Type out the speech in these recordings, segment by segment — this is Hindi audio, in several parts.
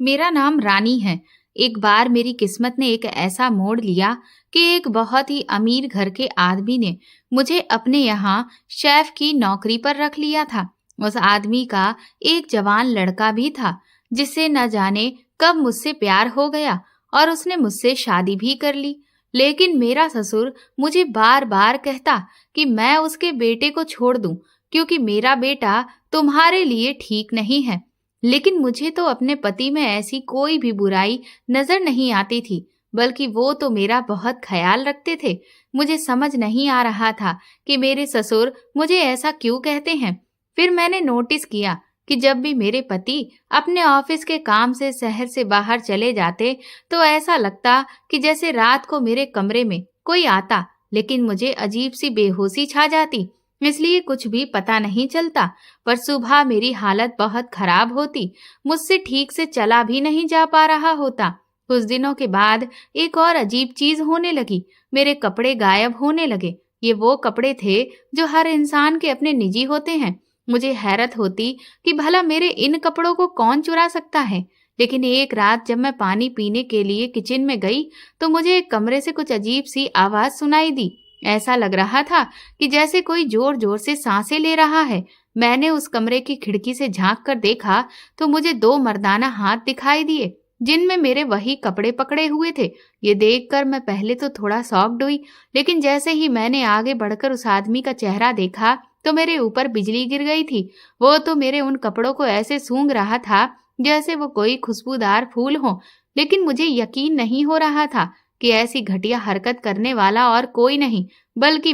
मेरा नाम रानी है। एक बार मेरी किस्मत ने एक ऐसा मोड़ लिया कि एक बहुत ही अमीर घर के आदमी ने मुझे अपने यहाँ शेफ की नौकरी पर रख लिया था। उस आदमी का एक जवान लड़का भी था जिससे न जाने कब मुझसे प्यार हो गया और उसने मुझसे शादी भी कर ली। लेकिन मेरा ससुर मुझे बार बार कहता कि मैं उसके बेटे को छोड़ दूं क्योंकि मेरा बेटा तुम्हारे लिए ठीक नहीं है। लेकिन मुझे तो अपने पति में ऐसी कोई भी बुराई नजर नहीं आती थी, बल्कि वो तो मेरा बहुत ख्याल रखते थे। मुझे समझ नहीं आ रहा था कि मेरे ससुर मुझे ऐसा क्यों कहते हैं। फिर मैंने नोटिस किया कि जब भी मेरे पति अपने ऑफिस के काम से शहर से बाहर चले जाते तो ऐसा लगता कि जैसे रात को मेरे कमरे में कोई आता, लेकिन मुझे अजीब सी बेहोशी छा जाती, इसलिए कुछ भी पता नहीं चलता। पर सुबह मेरी हालत बहुत खराब होती, मुझसे ठीक से चला भी नहीं जा पा रहा होता। कुछ दिनों के बाद एक और अजीब चीज होने लगी, मेरे कपड़े गायब होने लगे। ये वो कपड़े थे जो हर इंसान के अपने निजी होते हैं। मुझे हैरत होती कि भला मेरे इन कपड़ों को कौन चुरा सकता है। लेकिन एक रात जब मैं पानी पीने के लिए किचन में गई तो मुझे एक कमरे से कुछ अजीब सी आवाज सुनाई दी। ऐसा लग रहा था कि जैसे कोई जोर जोर से सांसें ले रहा है। मैंने उस कमरे की खिड़की से झांक कर देखा तो मुझे दो मर्दाना हाथ दिखाई दिए जिनमें मेरे वही कपड़े पकड़े हुए थे। ये देखकर मैं पहले तो थोड़ा शॉक्ड हुई, लेकिन जैसे ही मैंने आगे बढ़कर उस आदमी का चेहरा देखा तो मेरे ऊपर बिजली गिर गई थी। वो तो मेरे उन कपड़ों को ऐसे सूंघ रहा था जैसे वो कोई खुशबूदार फूल हो। लेकिन मुझे यकीन नहीं हो रहा था कि ऐसी घटिया हरकत करने वाला और कोई नहीं बल्कि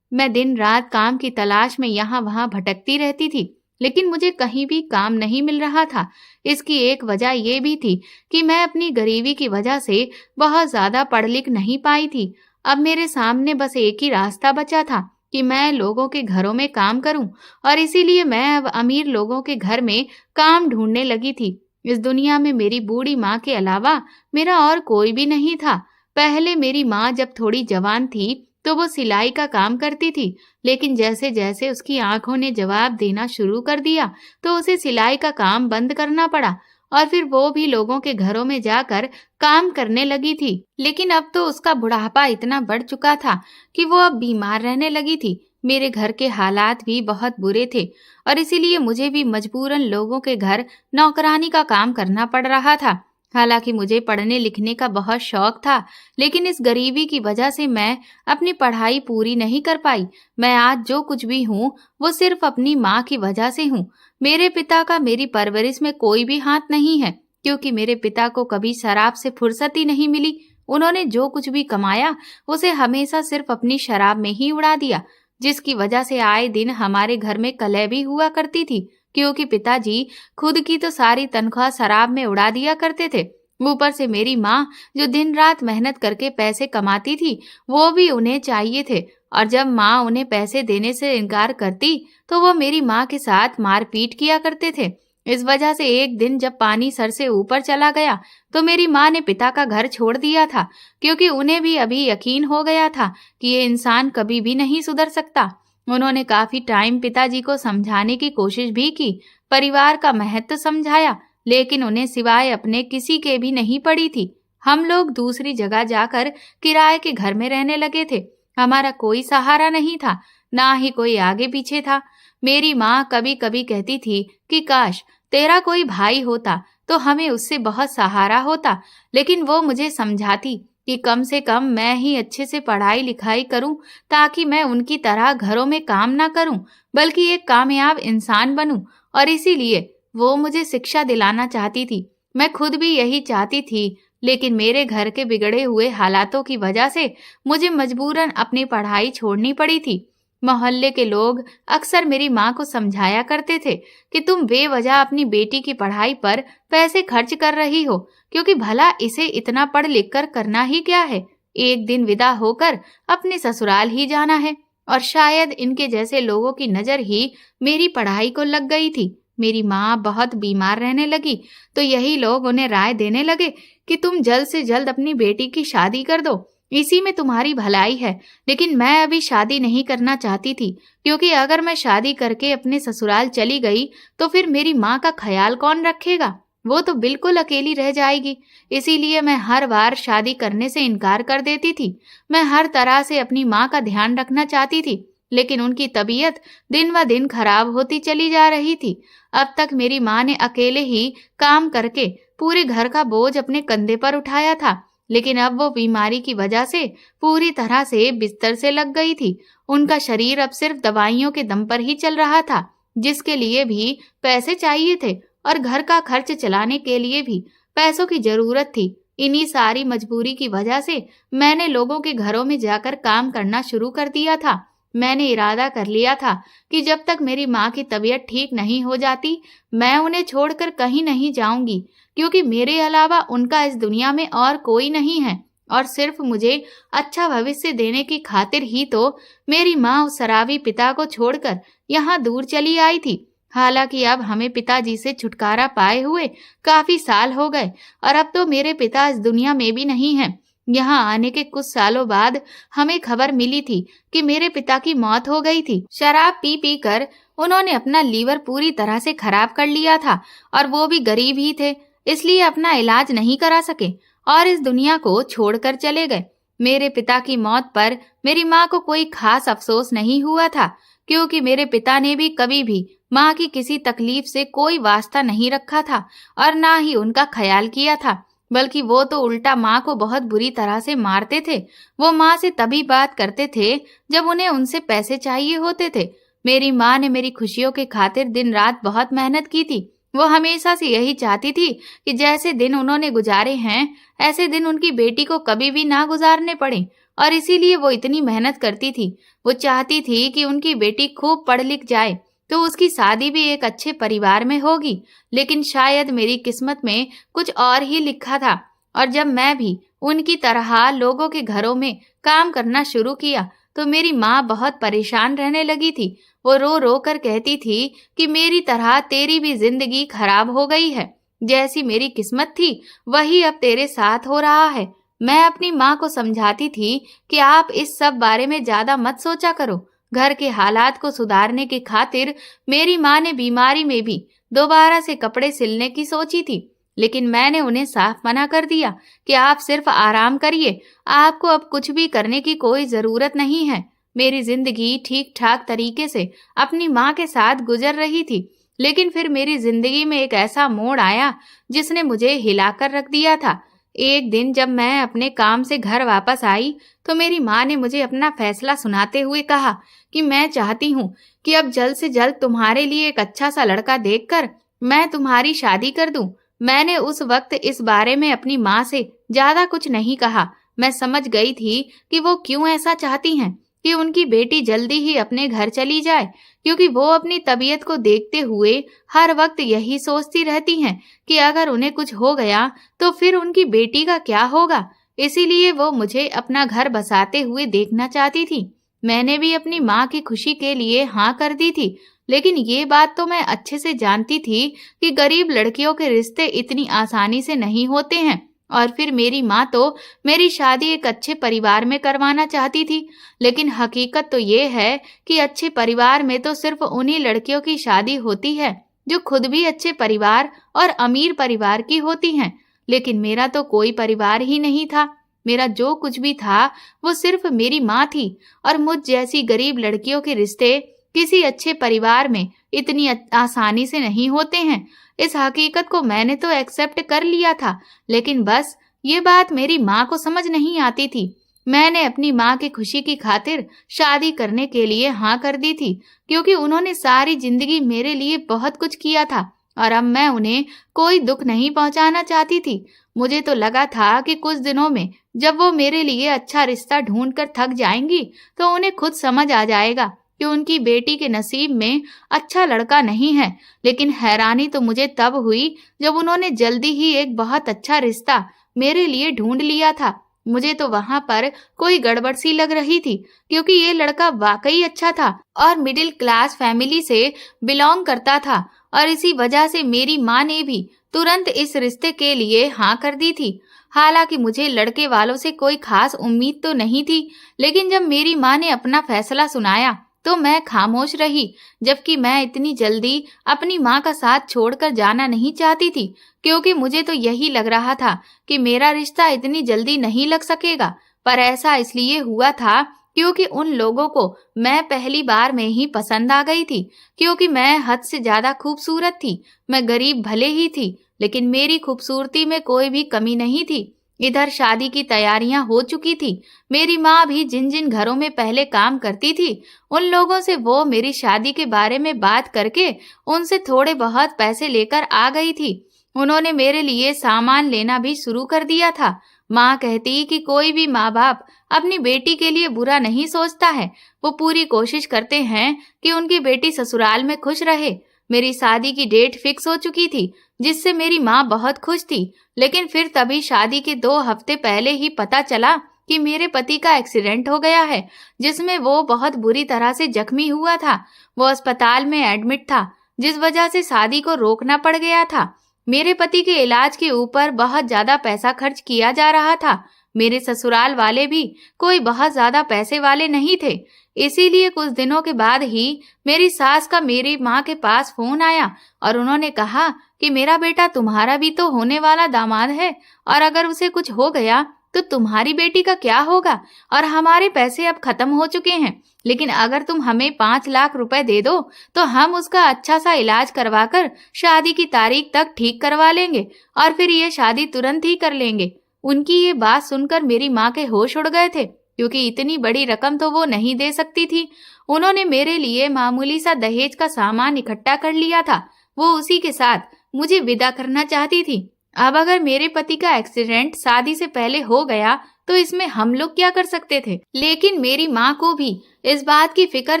मैं दिन रात काम की तलाश में यहाँ वहाँ भटकती रहती थी, लेकिन मुझे कहीं भी काम नहीं मिल रहा था। इसकी एक वजह ये भी थी कि मैं अपनी गरीबी की वजह से बहुत ज्यादा पढ़ लिख नहीं पाई थी। अब मेरे सामने बस एक ही रास्ता बचा था कि मैं लोगों के घरों में काम करूं, और इसीलिए मैं अब अमीर लोगों के घर में काम ढूंढने लगी थी। इस दुनिया में मेरी बूढ़ी माँ के अलावा मेरा और कोई भी नहीं था। पहले मेरी माँ जब थोड़ी जवान थी तो वो सिलाई का काम करती थी, लेकिन जैसे जैसे उसकी आंखों ने जवाब देना शुरू कर दिया तो उसे सिलाई का काम बंद करना पड़ा और फिर वो भी लोगों के घरों में जाकर काम करने लगी थी। लेकिन अब तो उसका बुढ़ापा इतना बढ़ चुका था कि वो अब बीमार रहने लगी थी। मेरे घर के हालात भी बहुत बुरे थे और इसीलिए मुझे भी मजबूरन लोगों के घर नौकरानी का काम करना पड़ रहा था। हालांकि मुझे पढ़ने लिखने का बहुत शौक था, लेकिन इस गरीबी की वजह से मैं अपनी पढ़ाई पूरी नहीं कर पाई। मैं आज जो कुछ भी हूँ वो सिर्फ अपनी माँ की वजह से हूँ। मेरे पिता का मेरी परवरिश में कोई भी हाथ नहीं है, क्योंकि मेरे पिता को कभी शराब से फुर्सत ही नहीं मिली। उन्होंने जो कुछ भी कमाया उसे हमेशा सिर्फ अपनी शराब में ही उड़ा दिया, जिसकी वजह से आए दिन हमारे घर में कलह भी हुआ करती थी, क्योंकि पिताजी खुद की तो सारी तनख्वाह शराब में उड़ा दिया करते थे। ऊपर से मेरी माँ जो दिन रात मेहनत करके पैसे कमाती थी वो भी उन्हें चाहिए थे, और जब माँ उन्हें पैसे देने से इनकार करती तो वो मेरी माँ के साथ मारपीट किया करते थे। इस वजह से एक दिन जब पानी सर से ऊपर चला गया तो मेरी माँ ने पिता का घर छोड़ दिया था, क्योंकि उन्हें भी अभी यकीन हो गया था कि ये इंसान कभी भी नहीं सुधर सकता। उन्होंने काफी टाइम पिताजी को समझाने की कोशिश भी की, परिवार का महत्व समझाया, लेकिन उन्हें सिवाय अपने किसी के भी नहीं पड़ी थी। हम लोग दूसरी जगह जाकर किराए के घर में रहने लगे थे। हमारा कोई सहारा नहीं था, ना ही कोई आगे पीछे था। मेरी माँ कभी कभी कहती थी कि काश तेरा कोई भाई होता तो हमें उससे बहुत सहारा होता, लेकिन वो मुझे समझाती कि कम से कम मैं ही अच्छे से पढ़ाई लिखाई करूं ताकि मैं उनकी तरह घरों में काम ना करूं बल्कि एक कामयाब इंसान बनूं, और इसीलिए वो मुझे शिक्षा दिलाना चाहती थी। मैं खुद भी यही चाहती थी, लेकिन मेरे घर के बिगड़े हुए हालातों की वजह से मुझे मजबूरन अपनी पढ़ाई छोड़नी पड़ी थी। मोहल्ले के लोग अक्सर मेरी माँ को समझाया करते थे कि तुम बेवजह अपनी बेटी की पढ़ाई पर पैसे खर्च कर रही हो, क्योंकि भला इसे इतना पढ़ लिख कर करना ही क्या है। एक दिन विदा होकर अपने ससुराल ही जाना है, और शायद इनके जैसे लोगों की नजर ही मेरी पढ़ाई को लग गई थी। मेरी माँ बहुत बीमार रहने लगी तो यही लोग उन्हें राय देने लगे कि तुम जल्द से जल्द अपनी बेटी की शादी कर दो, इसी में तुम्हारी भलाई है। लेकिन मैं अभी शादी नहीं करना चाहती थी, क्योंकि अगर मैं शादी करके अपने ससुराल चली गई तो फिर मेरी माँ का ख्याल कौन रखेगा। वो तो बिल्कुल अकेली रह जाएगी। इसीलिए मैं हर बार शादी करने से इनकार कर देती थी। मैं हर तरह से अपनी माँ का ध्यान रखना चाहती थी, लेकिन उनकी तबीयत दिन ब दिन खराब होती चली जा रही थी। अब तक मेरी माँ ने अकेले ही काम करके पूरे घर का बोझ अपने कंधे पर उठाया था, लेकिन अब वो बीमारी की वजह से पूरी तरह से बिस्तर से लग गई थी। उनका शरीर अब सिर्फ दवाइयों के दम पर ही चल रहा था, जिसके लिए भी पैसे चाहिए थे और घर का खर्च चलाने के लिए भी पैसों की जरूरत थी। इन्हीं सारी मजबूरी की वजह से मैंने लोगों के घरों में जाकर काम करना शुरू कर दिया था। मैंने इरादा कर लिया था कि जब तक मेरी माँ की तबीयत ठीक नहीं हो जाती, मैं उन्हें छोड़कर कहीं नहीं जाऊंगी, क्योंकि मेरे अलावा उनका इस दुनिया में और कोई नहीं है। और सिर्फ मुझे अच्छा भविष्य देने की खातिर ही तो मेरी माँ उस शराबी पिता को छोड़कर यहाँ दूर चली आई थी। हालांकि अब हमें पिताजी से छुटकारा पाए हुए काफी साल हो गए और अब तो मेरे पिता इस दुनिया में भी नहीं हैं। यहाँ आने के कुछ सालों बाद हमें खबर मिली थी कि मेरे पिता की मौत हो गई थी। शराब पी पी कर उन्होंने अपना लीवर पूरी तरह से खराब कर लिया था और वो भी गरीब ही थे, इसलिए अपना इलाज नहीं करा सके और इस दुनिया को छोड़कर चले गए। मेरे पिता की मौत पर मेरी माँ को कोई खास अफसोस नहीं हुआ था, क्योंकि मेरे पिता ने भी कभी भी माँ की किसी तकलीफ से कोई वास्ता नहीं रखा था और ना ही उनका ख्याल किया था, बल्कि वो तो उल्टा माँ को बहुत बुरी तरह से मारते थे। वो माँ से तभी बात करते थे जब उन्हें उनसे पैसे चाहिए होते थे। मेरी माँ ने मेरी खुशियों के खातिर दिन रात बहुत मेहनत की थी। वो हमेशा से यही चाहती थी कि जैसे दिन उन्होंने गुजारे हैं, ऐसे दिन उनकी बेटी को कभी भी ना गुजारने पड़े, और इसीलिए वो इतनी मेहनत करती थी। वो चाहती थी कि उनकी बेटी खूब पढ़ लिख जाए तो उसकी शादी भी एक अच्छे परिवार में होगी। लेकिन शायद मेरी किस्मत में कुछ और ही लिखा था, और जब मैं भी उनकी तरह लोगों के घरों में काम करना शुरू किया तो मेरी माँ बहुत परेशान रहने लगी थी। वो रो रो कर कहती थी कि मेरी तरह तेरी भी जिंदगी खराब हो गई है। जैसी मेरी किस्मत थी वही अब तेरे साथ हो रहा है। मैं अपनी माँ को समझाती थी कि आप इस सब बारे में ज्यादा मत सोचा करो। घर के हालात को सुधारने की खातिर मेरी माँ ने बीमारी में भी दोबारा से कपड़े सिलने की सोची थी, लेकिन मैंने उन्हें साफ मना कर दिया कि आप सिर्फ आराम करिए, आपको अब कुछ भी करने की कोई जरूरत नहीं है। मेरी जिंदगी ठीक ठाक तरीके से अपनी माँ के साथ गुजर रही थी, लेकिन फिर मेरी जिंदगी में एक ऐसा मोड़ आया जिसने मुझे हिलाकर रख दिया था। एक दिन जब मैं अपने काम से घर वापस आई तो मेरी माँ ने मुझे अपना फैसला सुनाते हुए कहा कि मैं चाहती हूँ कि अब जल्द से जल्द तुम्हारे लिए एक अच्छा सा लड़का देखकर मैं तुम्हारी शादी कर दूं। मैंने उस वक्त इस बारे में अपनी माँ से ज्यादा कुछ नहीं कहा। मैं समझ गई थी कि वो क्यों ऐसा चाहती हैं कि उनकी बेटी जल्दी ही अपने घर चली जाए, क्योंकि वो अपनी तबीयत को देखते हुए हर वक्त यही सोचती रहती हैं कि अगर उन्हें कुछ हो गया तो फिर उनकी बेटी का क्या होगा। इसीलिए वो मुझे अपना घर बसाते हुए देखना चाहती थी। मैंने भी अपनी माँ की खुशी के लिए हाँ कर दी थी, लेकिन ये बात तो मैं अच्छे से जानती थी कि गरीब लड़कियों के रिश्ते इतनी आसानी से नहीं होते हैं। और फिर मेरी माँ तो मेरी शादी एक अच्छे परिवार में करवाना चाहती थी, लेकिन हकीकत तो ये है कि अच्छे परिवार में तो सिर्फ उन्हीं लड़कियों की शादी होती है जो खुद भी अच्छे परिवार और अमीर परिवार की होती हैं। लेकिन मेरा तो कोई परिवार ही नहीं था। मेरा जो कुछ भी था वो सिर्फ मेरी माँ थी, और मुझ जैसी गरीब लड़कियों के रिश्ते किसी अच्छे परिवार में इतनी आसानी से नहीं होते हैं। इस हकीकत को मैंने तो एक्सेप्ट कर लिया था, लेकिन बस ये बात मेरी माँ को समझ नहीं आती थी। मैंने अपनी माँ की खुशी की खातिर शादी करने के लिए हाँ कर दी थी, क्योंकि उन्होंने सारी जिंदगी मेरे लिए बहुत कुछ किया था और अब मैं उन्हें कोई दुख नहीं पहुंचाना चाहती थी। मुझे तो लगा था कि कुछ दिनों में जब वो मेरे लिए अच्छा रिश्ता ढूंढ कर थक जाएंगी तो उन्हें खुद समझ आ जाएगा कि उनकी बेटी के नसीब में अच्छा लड़का नहीं है। लेकिन हैरानी तो मुझे तब हुई जब उन्होंने जल्दी ही एक बहुत अच्छा रिश्ता मेरे लिए ढूंढ लिया था। मुझे तो वहां पर कोई गड़बड़ सी लग रही थी, क्योंकि ये लड़का वाकई अच्छा था और मिडिल क्लास फैमिली से बिलोंग करता था, और इसी वजह से मेरी माँ ने भी तुरंत इस रिश्ते के लिए हाँ कर दी थी। हालांकि मुझे लड़के वालों से कोई खास उम्मीद तो नहीं थी, लेकिन जब मेरी माँ ने अपना फैसला सुनाया तो मैं खामोश रही, जबकि मैं इतनी जल्दी अपनी माँ का साथ छोड़कर जाना नहीं चाहती थी, क्योंकि मुझे तो यही लग रहा था कि मेरा रिश्ता इतनी जल्दी नहीं लग सकेगा। पर ऐसा इसलिए हुआ था क्योंकि उन लोगों को मैं पहली बार में ही पसंद आ गई थी, क्योंकि मैं हद से ज्यादा खूबसूरत थी। मैं गरीब भले ही थी, लेकिन मेरी खूबसूरती में कोई भी कमी नहीं थी। इधर शादी की तैयारियां हो चुकी थी। मेरी माँ भी जिन जिन घरों में पहले काम करती थी, उन लोगों से वो मेरी शादी के बारे में बात करके उनसे थोड़े बहुत पैसे लेकर आ गई थी। उन्होंने मेरे लिए सामान लेना भी शुरू कर दिया था। माँ कहती कि कोई भी माँ बाप अपनी बेटी के लिए बुरा नहीं सोचता है। वो पूरी कोशिश करते हैं कि उनकी बेटी ससुराल में खुश रहे। मेरी शादी की डेट फिक्स हो चुकी थी, जिससे मेरी माँ बहुत खुश थी। लेकिन फिर तभी शादी के 2 हफ्ते पहले ही पता चला कि मेरे पति का एक्सीडेंट हो गया है, जिसमें वो बहुत बुरी तरह से जख्मी हुआ था। वो अस्पताल में एडमिट था, जिस वजह से शादी को रोकना पड़ गया था। मेरे पति के इलाज के ऊपर बहुत ज्यादा पैसा खर्च किया जा रहा था। मेरे ससुराल वाले भी कोई बहुत ज्यादा पैसे वाले नहीं थे। इसीलिए कुछ दिनों के बाद ही मेरी सास का मेरी माँ के पास फोन आया और उन्होंने कहा कि मेरा बेटा तुम्हारा भी तो होने वाला दामाद है, और अगर उसे कुछ हो गया तो तुम्हारी बेटी का क्या होगा, और हमारे पैसे अब खत्म हो चुके हैं। लेकिन अगर तुम हमें 5 लाख रुपए दे दो तो हम उसका अच्छा सा इलाज करवाकर शादी की तारीख तक ठीक करवा लेंगे और फिर ये शादी तुरंत ही कर लेंगे। उनकी ये बात सुनकर मेरी माँ के होश उड़ गए थे, क्योंकि इतनी बड़ी रकम तो वो नहीं दे सकती थी। उन्होंने मेरे लिए मामूली सा दहेज का सामान इकट्ठा कर लिया था। वो उसी के साथ मुझे विदा करना चाहती थी। अब अगर मेरे पति का एक्सीडेंट शादी से पहले हो गया तो इसमें हम लोग क्या कर सकते थे। लेकिन मेरी माँ को भी इस बात की फिक्र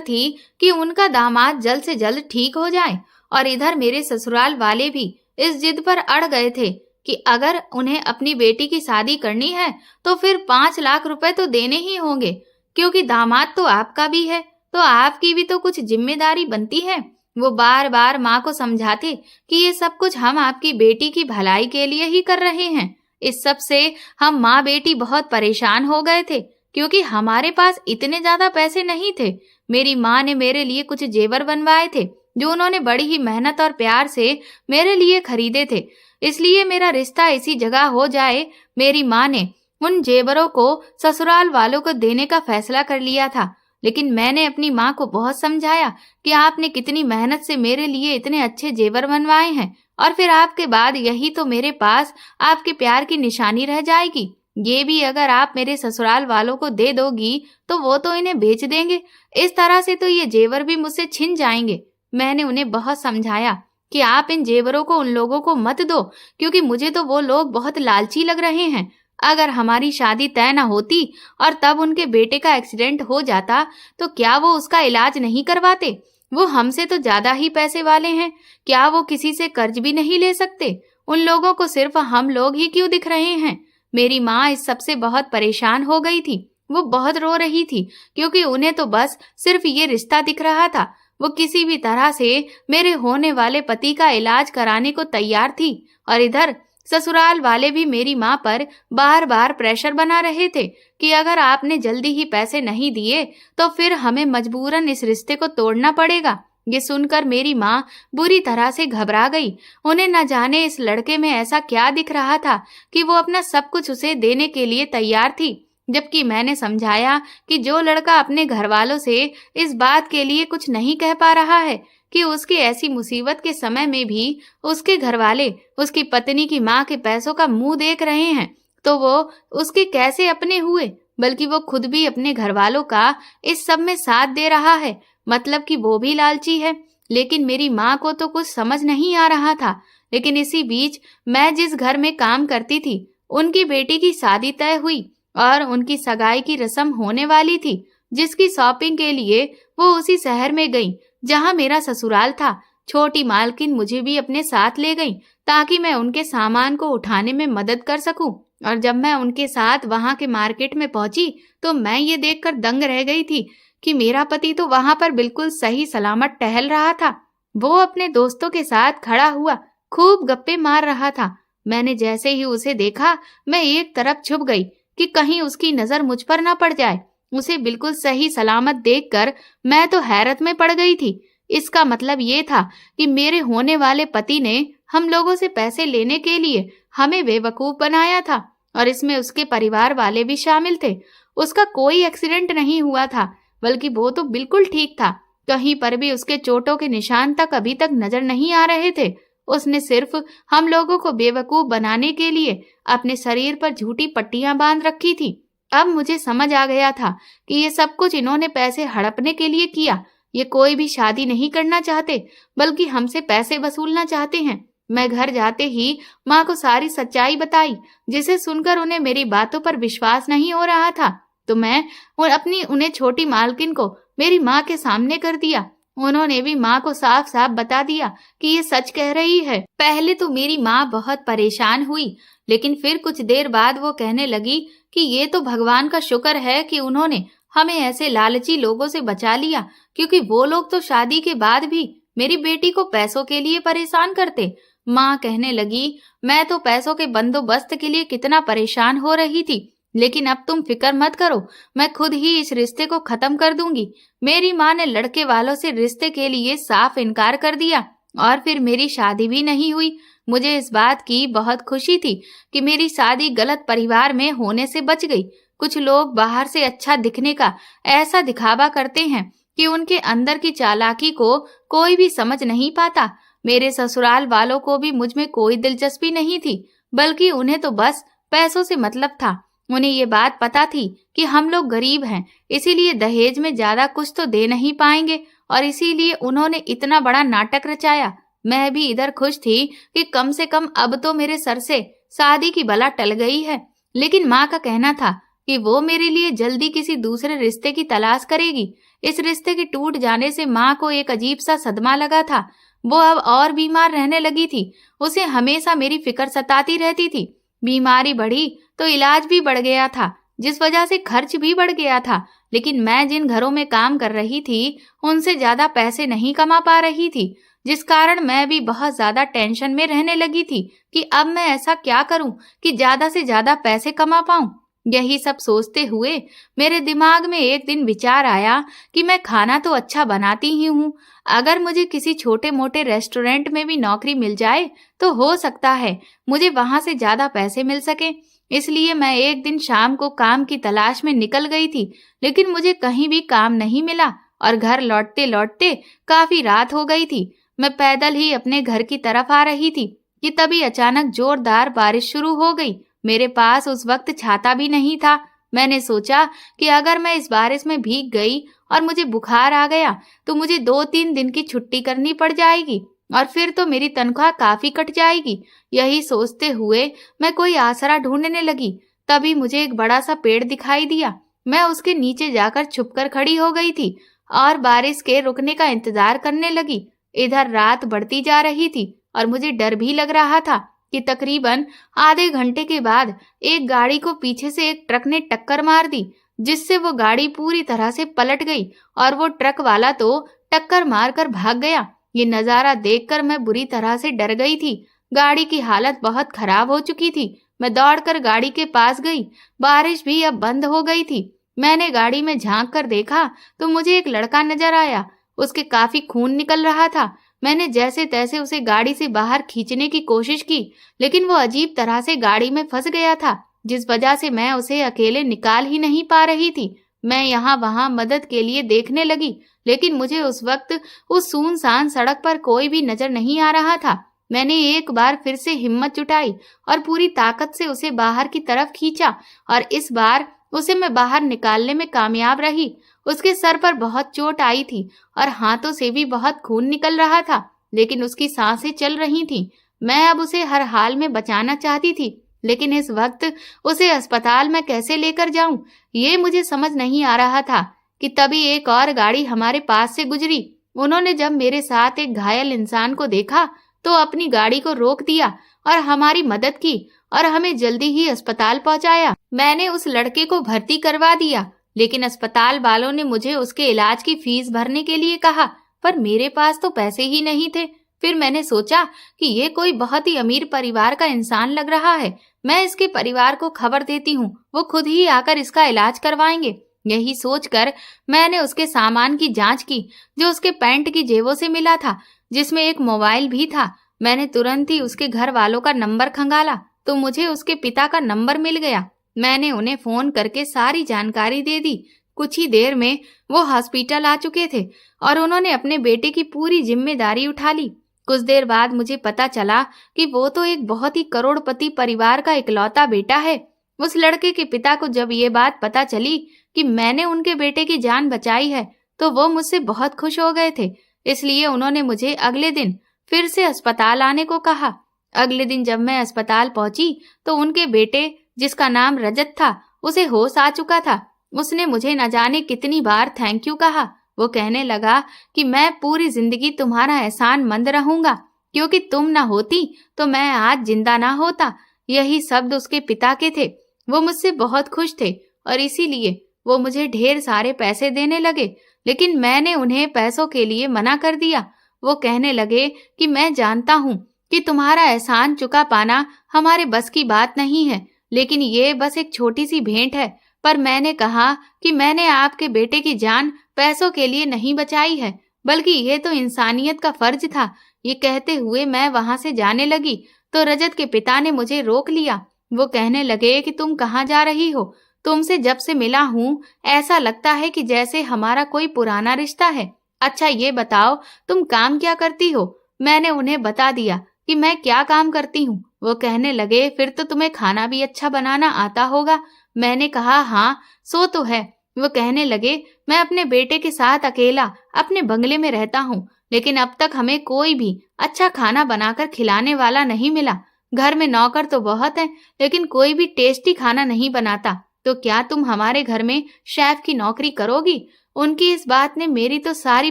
थी कि उनका दामाद जल्द से जल्द ठीक हो जाए, और इधर मेरे ससुराल वाले भी इस जिद पर अड़ गए थे कि अगर उन्हें अपनी बेटी की शादी करनी है तो फिर 5 लाख रुपए तो देने ही होंगे, क्योंकि दामाद तो आपका भी है, तो आपकी भी तो कुछ जिम्मेदारी बनती है। वो बार बार माँ को समझाते कि ये सब कुछ हम आपकी बेटी की भलाई के लिए ही कर रहे हैं। इस सब से हम माँ बेटी बहुत परेशान हो गए थे, क्योंकि हमारे पास इतने ज्यादा पैसे नहीं थे। मेरी माँ ने मेरे लिए कुछ जेवर बनवाए थे, जो उन्होंने बड़ी ही मेहनत और प्यार से मेरे लिए खरीदे थे। इसलिए मेरा रिश्ता इसी जगह हो जाए, मेरी माँ ने उन जेवरों को ससुराल वालों को देने का फैसला कर लिया था। लेकिन मैंने अपनी माँ को बहुत समझाया कि आपने कितनी मेहनत से मेरे लिए इतने अच्छे जेवर बनवाए हैं, और फिर आपके बाद यही तो मेरे पास आपके प्यार की निशानी रह जाएगी। ये भी अगर आप मेरे ससुराल वालों को दे दोगी तो वो तो इन्हें बेच देंगे। इस तरह से तो ये जेवर भी मुझसे छिन जाएंगे। मैंने उन्हें बहुत समझाया कि आप इन जेवरों को उन लोगों को मत दो, क्योंकि मुझे तो वो लोग बहुत लालची लग रहे हैं। अगर हमारी शादी तय न होती और तब उनके बेटे का एक्सीडेंट हो जाता तो क्या वो उसका इलाज नहीं करवाते? वो हमसे तो ज्यादा ही पैसे वाले हैं। क्या वो किसी से कर्ज भी नहीं ले सकते? उन लोगों को सिर्फ हम लोग ही क्यों दिख रहे हैं? मेरी माँ इस सब से बहुत परेशान हो गई थी। वो बहुत रो रही थी, क्योंकि उन्हें तो बस सिर्फ ये रिश्ता दिख रहा था। वो किसी भी तरह से मेरे होने वाले पति का इलाज कराने को तैयार थी, और इधर ससुराल वाले भी मेरी माँ पर बार बार प्रेशर बना रहे थे कि अगर आपने जल्दी ही पैसे नहीं दिए तो फिर हमें मजबूरन इस रिश्ते को तोड़ना पड़ेगा। ये सुनकर मेरी माँ बुरी तरह से घबरा गई। उन्हें न जाने इस लड़के में ऐसा क्या दिख रहा था कि वो अपना सब कुछ उसे देने के लिए तैयार थी। जबकि मैंने समझाया कि जो लड़का अपने घर वालों से इस बात के लिए कुछ नहीं कह पा रहा है कि उसकी ऐसी मुसीबत के समय में भी उसके घर वाले उसकी पत्नी की माँ के पैसों का मुंह देख रहे हैं, तो वो उसके कैसे अपने हुए, बल्कि वो खुद भी अपने घर वालों का इस सब में साथ दे रहा है। मतलब कि वो भी लालची है। लेकिन मेरी माँ को तो कुछ समझ नहीं आ रहा था। लेकिन इसी बीच मैं जिस घर में काम करती थी, उनकी बेटी की शादी तय हुई और उनकी सगाई की रस्म होने वाली थी, जिसकी शॉपिंग के लिए वो उसी शहर में गई जहां मेरा ससुराल था। छोटी मालकिन मुझे भी अपने साथ ले गई ताकि मैं उनके सामान को उठाने में मदद कर सकूं। और जब मैं उनके साथ वहां के मार्केट में पहुंची तो मैं ये देखकर दंग रह गई थी कि मेरा पति तो वहां पर बिल्कुल सही सलामत टहल रहा था। वो अपने दोस्तों के साथ खड़ा हुआ खूब गप्पे मार रहा था। मैंने जैसे ही उसे देखा, मैं एक तरफ छुप गई कि कहीं उसकी नजर मुझ पर न पड़ जाए। उसे बिल्कुल सही सलामत देखकर मैं तो हैरत में पड़ गई थी। इसका मतलब ये था कि मेरे होने वाले पति ने हम लोगों से पैसे लेने के लिए हमें बेवकूफ बनाया था, और इसमें उसके परिवार वाले भी शामिल थे। उसका कोई एक्सीडेंट नहीं हुआ था, बल्कि वो तो बिल्कुल ठीक था। कहीं पर भी उसके चोटों के निशान तक अभी तक नजर नहीं आ रहे थे। उसने सिर्फ हम लोगों को बेवकूफ बनाने के लिए अपने शरीर पर झूठी पट्टियां बांध रखी थी। अब मुझे समझ आ गया था कि ये सब कुछ इन्होंने पैसे हड़पने के लिए किया। ये कोई भी शादी नहीं करना चाहते, बल्कि हमसे पैसे वसूलना चाहते हैं। मैं घर जाते ही माँ को सारी सच्चाई बताई, जिसे सुनकर उन्हें मेरी बातों पर विश्वास नहीं हो रहा था। तो मैं उन्हें छोटी मालकिन को मेरी माँ के सामने कर दिया। उन्होंने भी माँ को साफ साफ बता दिया कि ये सच कह रही है। पहले तो मेरी माँ बहुत परेशान हुई, लेकिन फिर कुछ देर बाद वो कहने लगी कि ये तो भगवान का शुक्र है कि उन्होंने हमें ऐसे लालची लोगों से बचा लिया, क्योंकि वो लोग तो शादी के बाद भी मेरी बेटी को पैसों के लिए परेशान करते। माँ कहने लगी, मैं तो पैसों के बंदोबस्त के लिए कितना परेशान हो रही थी, लेकिन अब तुम फिक्र मत करो, मैं खुद ही इस रिश्ते को खत्म कर दूंगी। मेरी माँ ने लड़के वालों से रिश्ते के लिए साफ इनकार कर दिया, और फिर मेरी शादी भी नहीं हुई। मुझे इस बात की बहुत खुशी थी कि मेरी शादी गलत परिवार में होने से बच गई। कुछ लोग बाहर से अच्छा दिखने का ऐसा दिखावा करते हैं कि उनके अंदर की चालाकी को कोई भी समझ नहीं पाता। मेरे ससुराल वालों को भी मुझ में कोई दिलचस्पी नहीं थी, बल्कि उन्हें तो बस पैसों से मतलब था। उन्हें ये बात पता थी कि हम लोग गरीब हैं, इसीलिए दहेज में ज्यादा कुछ तो दे नहीं पाएंगे, और इसीलिए उन्होंने इतना बड़ा नाटक रचाया। मैं भी इधर खुश थी कि कम से कम अब तो मेरे सर से शादी की बला टल गई है। लेकिन माँ का कहना था कि वो मेरे लिए जल्दी किसी दूसरे रिश्ते की तलाश करेगी। इस रिश्ते के टूट जाने से माँ को एक अजीब सा सदमा लगा था। वो अब और बीमार रहने लगी थी। उसे हमेशा मेरी फिक्र सताती रहती थी। बीमारी बढ़ी तो इलाज भी बढ़ गया था, जिस वजह से खर्च भी बढ़ गया था। लेकिन मैं जिन घरों में काम कर रही थी, उनसे ज्यादा पैसे नहीं कमा पा रही थी, जिस कारण मैं भी बहुत ज्यादा टेंशन में रहने लगी थी कि अब मैं ऐसा क्या करूं कि ज्यादा से ज्यादा पैसे कमा पाऊं। यही सब सोचते हुए मेरे दिमाग में एक दिन विचार आया कि मैं खाना तो अच्छा बनाती ही हूँ, अगर मुझे किसी छोटे मोटे रेस्टोरेंट में भी नौकरी मिल जाए तो हो सकता है मुझे वहां से ज्यादा पैसे मिल सके। इसलिए मैं एक दिन शाम को काम की तलाश में निकल गई थी, लेकिन मुझे कहीं भी काम नहीं मिला, और घर लौटते लौटते काफी रात हो गई थी। मैं पैदल ही अपने घर की तरफ आ रही थी कि तभी अचानक जोरदार बारिश शुरू हो गई। मेरे पास उस वक्त छाता भी नहीं था। मैंने सोचा कि अगर मैं इस बारिश में भीग गई और मुझे बुखार आ गया तो मुझे 2-3 दिन की छुट्टी करनी पड़ जाएगी, और फिर तो मेरी तनख्वाह काफी कट जाएगी। यही सोचते हुए मैं कोई आसरा ढूंढने लगी। तभी मुझे एक बड़ा सा पेड़ दिखाई दिया। मैं उसके नीचे जाकर छुपकर खड़ी हो गई थी और बारिश के रुकने का इंतजार करने लगी। इधर रात बढ़ती जा रही थी और मुझे डर भी लग रहा था कि तकरीबन आधे घंटे के बाद एक गाड़ी को पीछे से एक ट्रक ने टक्कर मार दी, जिससे वो गाड़ी पूरी तरह से पलट गई और वो ट्रक वाला तो टक्कर मारकर भाग गया। ये नजारा देखकर मैं बुरी तरह से डर गई थी। गाड़ी की हालत बहुत खराब हो चुकी थी। मैं दौड़कर गाड़ी के पास गई। बारिश भी अब बंद हो गई थी। मैंने गाड़ी में झांक कर देखा तो मुझे एक लड़का नजर आया। उसके काफी खून निकल रहा था। मैंने जैसे तैसे उसे गाड़ी से बाहर खींचने की कोशिश की, लेकिन वो अजीब तरह से गाड़ी में फंस गया था, जिस वजह से मैं उसे अकेले निकाल ही नहीं पा रही थी। मैं यहाँ वहाँ मदद के लिए देखने लगी, लेकिन मुझे उस वक्त उस सुनसान सड़क पर कोई भी नजर नहीं आ रहा था। मैंने एक बार फिर से हिम्मत जुटाई और पूरी ताकत से उसे बाहर की तरफ खींचा, और इस बार उसे मैं बाहर निकालने में कामयाब रही। उसके सर पर बहुत चोट आई थी और हाथों से भी बहुत खून निकल रहा था, लेकिन उसकी सांसें चल रही थीं। मैं अब उसे हर हाल में बचाना चाहती थी, लेकिन इस वक्त उसे अस्पताल में कैसे लेकर जाऊं, ये मुझे समझ नहीं आ रहा था कि तभी एक और गाड़ी हमारे पास से गुजरी। उन्होंने जब मेरे साथ एक घायल इंसान को देखा तो अपनी गाड़ी को रोक दिया और हमारी मदद की और हमें जल्दी ही अस्पताल पहुंचाया। मैंने उस लड़के को भर्ती करवा दिया, लेकिन अस्पताल वालों ने मुझे उसके इलाज की फीस भरने के लिए कहा, पर मेरे पास तो पैसे ही नहीं थे। फिर मैंने सोचा कि ये कोई बहुत ही अमीर परिवार का इंसान लग रहा है। मैं इसके परिवार को खबर देती हूँ, वो खुद ही आकर इसका इलाज करवाएंगे। यही सोचकर मैंने उसके सामान की जांच की, जो उसके पैंट की जेबों से मिला था, जिसमें एक मोबाइल भी था। मैंने तुरंत ही उसके घर वालों का नंबर खंगाला तो मुझे उसके पिता का नंबर मिल गया। मैंने उन्हें फोन करके सारी जानकारी दे दी। कुछ ही देर में वो हॉस्पिटल आ चुके थे और उन्होंने अपने बेटे की पूरी जिम्मेदारी उठा ली। कुछ देर बाद मुझे पता चला कि वो तो एक बहुत ही करोड़पति परिवार का इकलौता बेटा है। उस लड़के के पिता को जब ये बात पता चली कि मैंने उनके बेटे की जान बचाई है, तो वो मुझसे बहुत खुश हो गए थे। इसलिए उन्होंने मुझे अगले दिन फिर से अस्पताल आने को कहा। अगले दिन जब मैं अस्पताल पहुंची तो उनके बेटे, जिसका नाम रजत था, उसे होश आ चुका था। उसने मुझे न जाने कितनी बार थैंक यू कहा। वो कहने लगा कि मैं पूरी जिंदगी तुम्हारा एहसानमंद रहूंगा, क्योंकि तुम न होती तो मैं आज जिंदा ना होता। यही शब्द उसके पिता के थे। वो मुझसे बहुत खुश थे और इसीलिए वो मुझे ढेर सारे पैसे देने लगे, लेकिन मैंने उन्हें पैसों के लिए मना कर दिया। वो कहने लगे कि मैं जानता हूँ कि तुम्हारा एहसान चुका पाना हमारे बस की बात नहीं है, लेकिन ये बस एक छोटी सी भेंट है। पर मैंने कहा कि मैंने आपके बेटे की जान पैसों के लिए नहीं बचाई है, बल्कि ये तो इंसानियत का फर्ज था। ये कहते हुए मैं वहां से जाने लगी तो रजत के पिता ने मुझे रोक लिया। वो कहने लगे कि तुम कहाँ जा रही हो? तुमसे जब से मिला हूँ ऐसा लगता है कि जैसे हमारा कोई पुराना रिश्ता है। अच्छा ये बताओ, तुम काम क्या करती हो? मैंने उन्हें बता दिया कि मैं क्या काम करती हूँ। वो कहने लगे, फिर तो तुम्हें खाना भी अच्छा बनाना आता होगा। मैंने कहा हाँ, सो तो है। वो कहने लगे, मैं अपने बेटे के साथ अकेला अपने बंगले में रहता हूँ, लेकिन अब तक हमें कोई भी अच्छा खाना बनाकर खिलाने वाला नहीं मिला। घर में नौकर तो बहुत है, लेकिन कोई भी टेस्टी खाना नहीं बनाता। तो क्या तुम हमारे घर में शेफ की नौकरी करोगी? उनकी इस बात ने मेरी तो सारी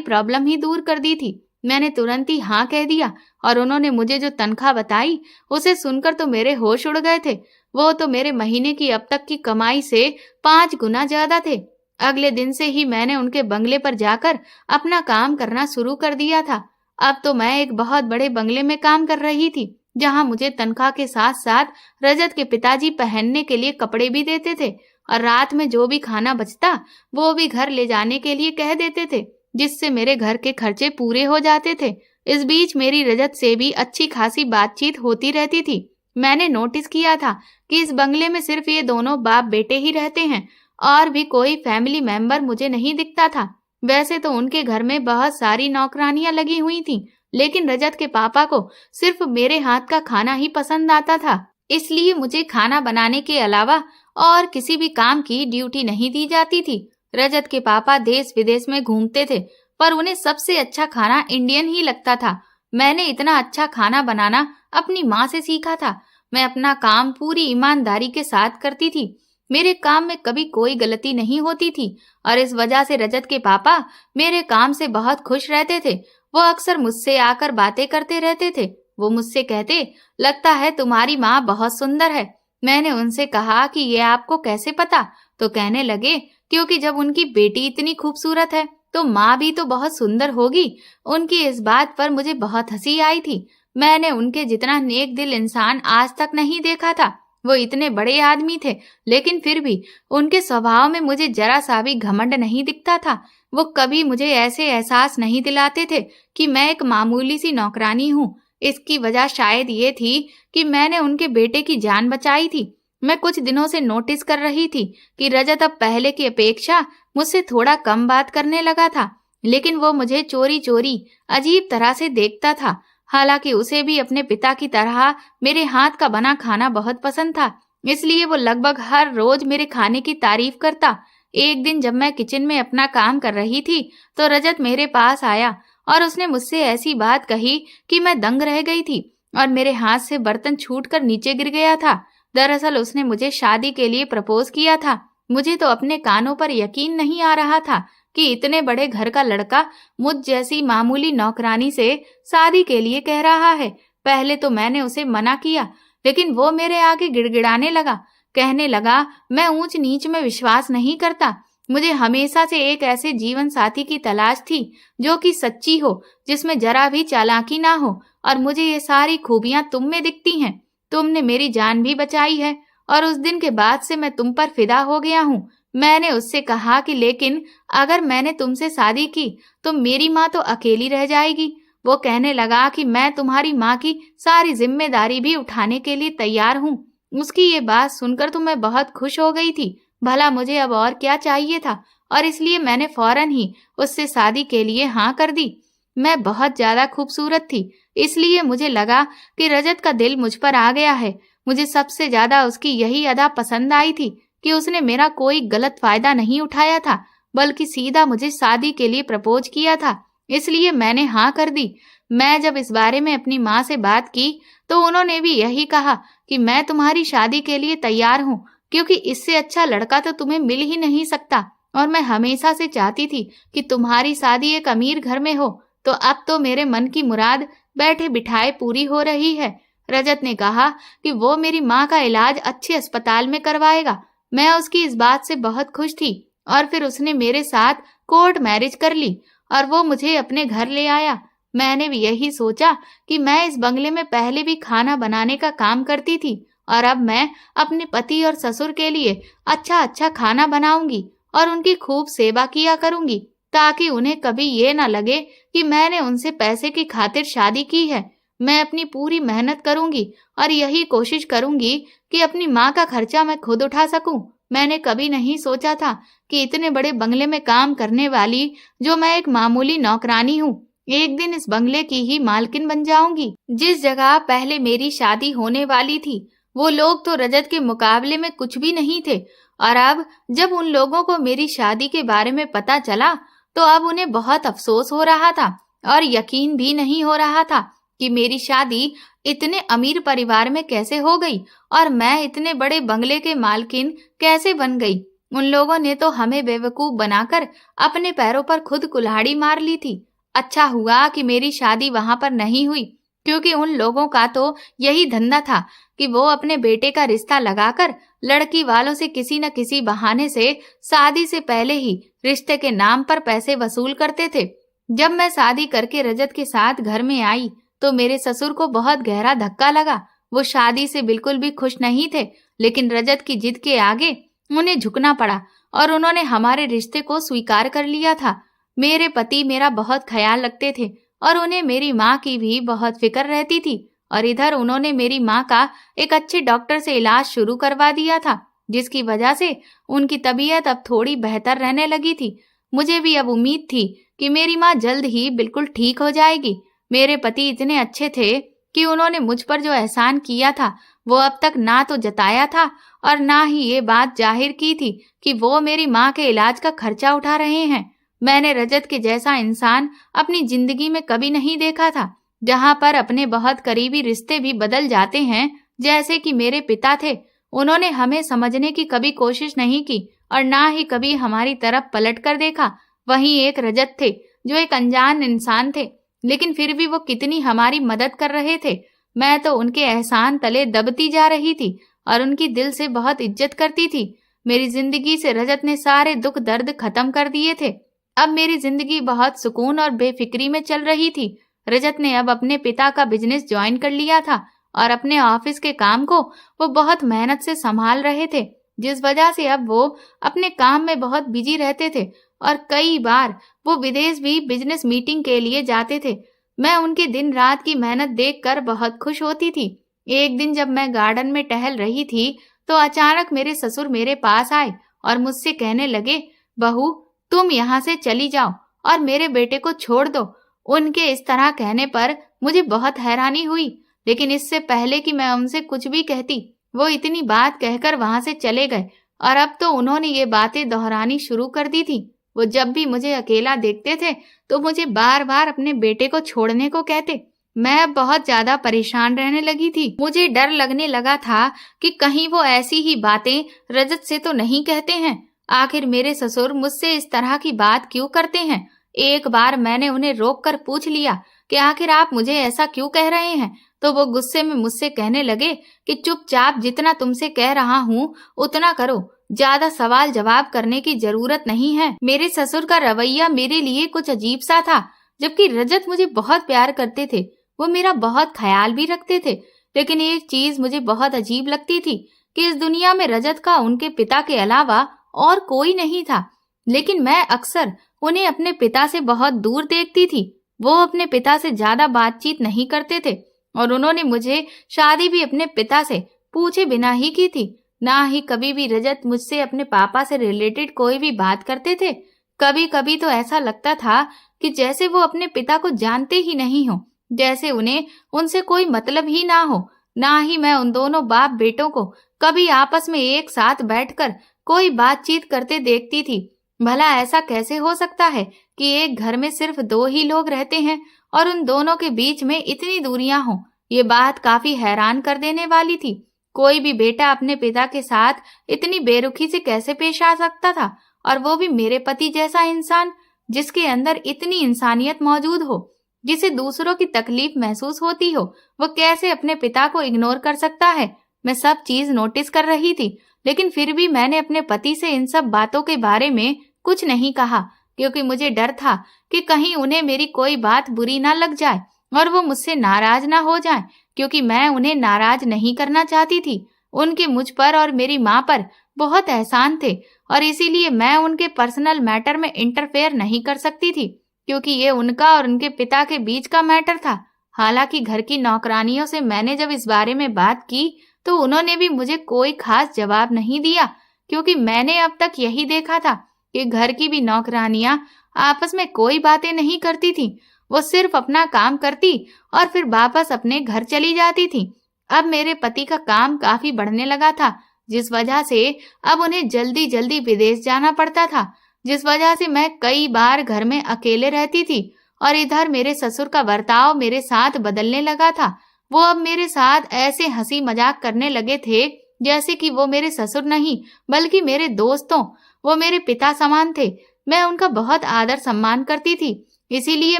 प्रॉब्लम ही दूर कर दी थी। मैंने तुरंत ही हाँ कह दिया और उन्होंने मुझे जो तनख्वाह बताई उसे सुनकर तो मेरे होश उड़ गए थे। वो तो मेरे महीने की अब तक की कमाई से 5 गुना ज्यादा थे। अगले दिन से ही मैंने उनके बंगले पर जाकर अपना काम करना शुरू कर दिया था। अब तो मैं एक बहुत बड़े बंगले में काम कर रही थी, जहां मुझे तनख्वाह के साथ साथ रजत के पिताजी पहनने के लिए कपड़े भी देते थे और रात में जो भी खाना बचता वो भी घर ले जाने के लिए कह देते थे, जिससे मेरे घर के खर्चे पूरे हो जाते थे। इस बीच मेरी रजत से भी अच्छी खासी बातचीत होती रहती थी। मैंने नोटिस किया था कि इस बंगले में सिर्फ ये दोनों बाप बेटे ही रहते हैं और भी कोई फैमिली मेंबर मुझे नहीं दिखता था। वैसे तो उनके घर में बहुत सारी नौकरानियां लगी हुई थीं, लेकिन रजत के पापा को सिर्फ मेरे हाथ का खाना ही पसंद आता था। इसलिए मुझे खाना बनाने के अलावा और किसी भी काम की ड्यूटी नहीं दी जाती थी। रजत के पापा देश विदेश में घूमते थे, पर उन्हें सबसे अच्छा खाना इंडियन ही लगता था। मैंने इतना अच्छा खाना बनाना अपनी माँ से सीखा था। मैं अपना काम पूरी ईमानदारी के साथ करती थी। मेरे काम में कभी कोई गलती नहीं होती थी और इस वजह से रजत के पापा मेरे काम से बहुत खुश रहते थे। वो अक्सर मुझसे आकर बातें करते रहते थे। वो मुझसे कहते, लगता है तुम्हारी माँ बहुत सुंदर है। मैंने उनसे कहा कि ये आपको कैसे पता? तो कहने लगे, क्योंकि जब उनकी बेटी इतनी खूबसूरत है तो माँ भी तो बहुत सुंदर होगी। उनकी इस बात पर मुझे बहुत हंसी आई थी। मैंने उनके जितना नेक दिल इंसान आज तक नहीं देखा था। वो इतने बड़े आदमी थे, लेकिन फिर भी उनके स्वभाव में मुझे जरा सा भी घमंड नहीं दिखता था। वो कभी मुझे ऐसे एहसास नहीं दिलाते थे कि मैं एक मामूली सी नौकरानी हूँ। इसकी वजह शायद ये थी कि मैंने उनके बेटे की जान बचाई थी। मैं कुछ दिनों से नोटिस कर रही थी कि रजत अब पहले की अपेक्षा मुझसे थोड़ा कम बात करने लगा था, लेकिन वो मुझे चोरी चोरी अजीब तरह से देखता था। हालांकि उसे भी अपने पिता की तरह मेरे हाथ का बना खाना बहुत पसंद था, इसलिए वो लगभग हर रोज मेरे खाने की तारीफ करता। एक दिन जब मैं किचन में अपना काम कर रही थी तो रजत मेरे पास आया और उसने मुझसे ऐसी बात कही कि मैं दंग रह गई थी और मेरे हाथ से बर्तन छूटकर नीचे गिर गया था। दरअसल उसने मुझे शादी के लिए प्रपोज किया था। मुझे तो अपने कानों पर यकीन नहीं आ रहा था कि इतने बड़े घर का लड़का मुझ जैसी मामूली नौकरानी से शादी के लिए कह रहा है। पहले तो मैंने उसे मना किया, लेकिन वो मेरे आगे गिड़गिड़ाने लगा। कहने लगा, मैं ऊंच नीच में विश्वास नहीं करता। मुझे हमेशा से एक ऐसे जीवन साथी की तलाश थी जो कि सच्ची हो, जिसमें जरा भी चालाकी ना हो, और मुझे ये सारी खूबियां तुम में दिखती हैं। तुमने मेरी जान भी बचाई है और उस दिन के बाद से मैं तुम पर फिदा हो गया हूँ। मैंने उससे कहा कि लेकिन अगर मैंने तुमसे शादी की तो मेरी माँ तो अकेली रह जाएगी। वो कहने लगा कि मैं तुम्हारी माँ की सारी जिम्मेदारी भी उठाने के लिए तैयार हूँ। उसकी ये बात सुनकर तो मैं बहुत खुश हो गई थी। भला मुझे अब और क्या चाहिए था, और इसलिए मैंने फौरन ही उससे शादी के लिए हाँ कर दी। मैं बहुत ज्यादा खूबसूरत थी, इसलिए मुझे लगा कि रजत का दिल मुझ पर आ गया है। मुझे सबसे ज्यादा उसकी यही अदा पसंद आई थी कि उसने मेरा कोई गलत फायदा नहीं उठाया था, बल्कि सीधा मुझे शादी के लिए प्रपोज किया था। इसलिए मैंने हाँ कर दी। मैं जब इस बारे में अपनी माँ से बात की तो उन्होंने भी यही कहा कि मैं तुम्हारी शादी के लिए तैयार हूँ, क्योंकि इससे अच्छा लड़का तो तुम्हें मिल ही नहीं सकता। और मैं हमेशा से चाहती थी कि तुम्हारी शादी एक अमीर घर में हो, तो अब तो मेरे मन की मुराद बैठे बिठाए पूरी हो रही है। रजत ने कहा कि वो मेरी माँ का इलाज अच्छे अस्पताल में करवाएगा। मैं उसकी इस बात से बहुत खुश थी, और फिर उसने मेरे साथ कोर्ट मैरिज कर ली और वो मुझे अपने घर ले आया। मैंने भी यही सोचा कि मैं इस बंगले में पहले भी खाना बनाने का काम करती थी, और अब मैं अपने पति और ससुर के लिए अच्छा अच्छा खाना बनाऊंगी और उनकी खूब सेवा किया करूंगी, ताकि उन्हें कभी ये ना लगे कि मैंने उनसे पैसे की खातिर शादी की है। मैं अपनी पूरी मेहनत करूंगी और यही कोशिश करूंगी कि अपनी माँ का खर्चा मैं खुद उठा सकूं। मैंने कभी नहीं सोचा था कि इतने बड़े बंगले में काम करने वाली जो मैं एक मामूली नौकरानी हूँ, एक दिन इस बंगले की ही मालकिन बन जाऊंगी। जिस जगह पहले मेरी शादी होने वाली थी, वो लोग तो रजत के मुकाबले में कुछ भी नहीं थे, और अब जब उन लोगों को मेरी शादी के बारे में पता चला तो अब उन्हें बहुत अफसोस हो रहा था और यकीन भी नहीं हो रहा था कि मेरी शादी इतने अमीर परिवार में कैसे हो गई और मैं इतने बड़े बंगले के मालकिन कैसे बन गई। उन लोगों ने तो हमें बेवकूफ बनाकर अपने पैरों पर खुद कुल्हाड़ी मार ली थी। अच्छा हुआ कि मेरी शादी वहां पर नहीं हुई, क्योंकि उन लोगों का तो यही धंधा था कि वो अपने बेटे का रिश्ता लगाकर लड़की वालों से किसी न किसी बहाने से शादी से पहले ही रिश्ते के नाम पर पैसे वसूल करते थे। जब मैं शादी करके रजत के साथ घर में आई तो मेरे ससुर को बहुत गहरा धक्का लगा। वो शादी से बिल्कुल भी खुश नहीं थे, लेकिन रजत की जिद के आगे उन्हें झुकना पड़ा और उन्होंने हमारे रिश्ते को स्वीकार कर लिया था। मेरे पति मेरा बहुत ख्याल रखते थे और उन्हें मेरी माँ की भी बहुत फिक्र रहती थी, और इधर उन्होंने मेरी माँ का एक अच्छे डॉक्टर से इलाज शुरू करवा दिया था, जिसकी वजह से उनकी तबीयत अब थोड़ी बेहतर रहने लगी थी। मुझे भी अब उम्मीद थी कि मेरी माँ जल्द ही बिल्कुल ठीक हो जाएगी। मेरे पति इतने अच्छे थे कि उन्होंने मुझ पर जो एहसान किया था वो अब तक ना तो जताया था और ना ही ये बात जाहिर की थी कि वो मेरी माँ के इलाज का खर्चा उठा रहे हैं। मैंने रजत के जैसा इंसान अपनी जिंदगी में कभी नहीं देखा था, जहाँ पर अपने बहुत करीबी रिश्ते भी बदल जाते हैं, जैसे कि मेरे पिता थे। उन्होंने हमें समझने की कभी कोशिश नहीं की और ना ही कभी हमारी तरफ पलट कर देखा। वहीं एक रजत थे जो एक अनजान इंसान थे, लेकिन फिर भी वो कितनी हमारी मदद कर रहे थे। मैं तो उनके एहसान तले दबती जा रही थी और उनकी दिल से बहुत इज्जत करती थी। मेरी जिंदगी से रजत ने सारे दुख दर्द खत्म कर दिए थे। अब मेरी जिंदगी बहुत सुकून और बेफिक्री में चल रही थी। रजत ने अब अपने पिता का बिजनेस ज्वाइन कर लिया था और अपने ऑफिस के काम को वो बहुत मेहनत से संभाल रहे थे, जिस वजह से अब वो अपने काम में बहुत बिजी रहते थे और कई बार वो विदेश भी बिजनेस मीटिंग के लिए जाते थे। मैं उनकी दिन रात की मेहनत देखकर बहुत खुश होती थी। एक दिन जब मैं गार्डन में टहल रही थी तो अचानक मेरे ससुर मेरे पास आए और मुझसे कहने लगे, बहू तुम यहाँ से चली जाओ और मेरे बेटे को छोड़ दो। उनके इस तरह कहने पर मुझे बहुत हैरानी हुई, लेकिन इससे पहले कि मैं उनसे कुछ भी कहती वो इतनी बात कहकर वहां से चले गए। और अब तो उन्होंने ये बातें दोहरानी शुरू कर दी थी। वो जब भी मुझे अकेला देखते थे तो मुझे बार बार अपने बेटे को छोड़ने को कहते। मैं अब बहुत ज्यादा परेशान रहने लगी थी। मुझे डर लगने लगा था कि कहीं वो ऐसी ही बातें रजत से तो नहीं कहते हैं। आखिर मेरे ससुर मुझसे इस तरह की बात क्यों करते हैं? एक बार मैंने उन्हें रोक कर पूछ लिया कि आखिर आप मुझे ऐसा क्यों कह रहे हैं, तो वो गुस्से में मुझसे कहने लगे कि चुपचाप जितना तुमसे कह रहा हूँ उतना करो, ज्यादा सवाल जवाब करने की जरूरत नहीं है। मेरे ससुर का रवैया मेरे लिए कुछ अजीब सा था। जबकि रजत मुझे बहुत प्यार करते थे, वो मेरा बहुत ख्याल भी रखते थे, लेकिन एक चीज मुझे बहुत अजीब लगती थी कि इस दुनिया में रजत का उनके पिता के अलावा और कोई नहीं था। लेकिन मैं अक्सर उन्हें अपने पिता से बहुत दूर देखती थी। वो अपने पिता से ज्यादा बातचीत नहीं करते थे और उन्होंने मुझे शादी भी अपने पिता से पूछे बिना ही की थी। ना ही कभी भी रजत मुझसे अपने पापा से रिलेटेड कोई भी बात करते थे। कभी कभी तो ऐसा लगता था कि जैसे वो अपने पिता को जानते ही नहीं हो, जैसे उन्हें उनसे कोई मतलब ही ना हो। ना ही मैं उन दोनों बाप बेटों को कभी आपस में एक साथ बैठकर कोई बातचीत करते देखती थी। भला ऐसा कैसे हो सकता है कि एक घर में सिर्फ 2 ही लोग रहते हैं और उन दोनों के बीच में इतनी दूरियां हों। ये बात काफी हैरान कर देने वाली थी। कोई भी बेटा अपने पिता के साथ इतनी बेरुखी से कैसे पेश आ सकता था, और वो भी मेरे पति जैसा इंसान, जिसके अंदर इतनी इंसानियत मौजूद हो, जिसे दूसरों की तकलीफ महसूस होती हो, वो कैसे अपने पिता को इग्नोर कर सकता है। मैं सब चीज नोटिस कर रही थी, लेकिन फिर भी मैंने अपने पति से इन सब बातों के बारे में कुछ नहीं कहा, क्योंकि मुझे डर था कि कहीं उन्हें मेरी कोई बात बुरी ना लग जाए और वो मुझसे नाराज ना हो जाए, क्योंकि मैं उन्हें नाराज नहीं करना चाहती थी। उनके मुझ पर और मेरी माँ पर बहुत एहसान थे और इसीलिए मैं उनके पर्सनल मैटर में इंटरफेयर नहीं कर सकती थी, क्योंकि ये उनका और उनके पिता के बीच का मैटर था। हालांकि घर की नौकरानियों से मैंने जब इस बारे में बात की तो उन्होंने भी मुझे कोई खास जवाब नहीं दिया, क्योंकि मैंने अब तक यही देखा था कि घर की भी नौकरानियां आपस में कोई बातें नहीं करती थीं। वो सिर्फ अपना काम करती और फिर वापस अपने घर चली जाती थी। अब मेरे पति का काम काफी बढ़ने लगा था, जिस वजह से अब उन्हें जल्दी जल्दी विदेश जाना पड़ता था, जिस वजह से मैं कई बार घर में अकेले रहती थी। और इधर मेरे ससुर का बर्ताव मेरे साथ बदलने लगा था। वो अब मेरे साथ ऐसे हंसी मजाक करने लगे थे जैसे कि वो मेरे ससुर नहीं बल्कि मेरे दोस्तों, वो मेरे पिता समान थे। मैं उनका बहुत आदर सम्मान करती थी, इसीलिए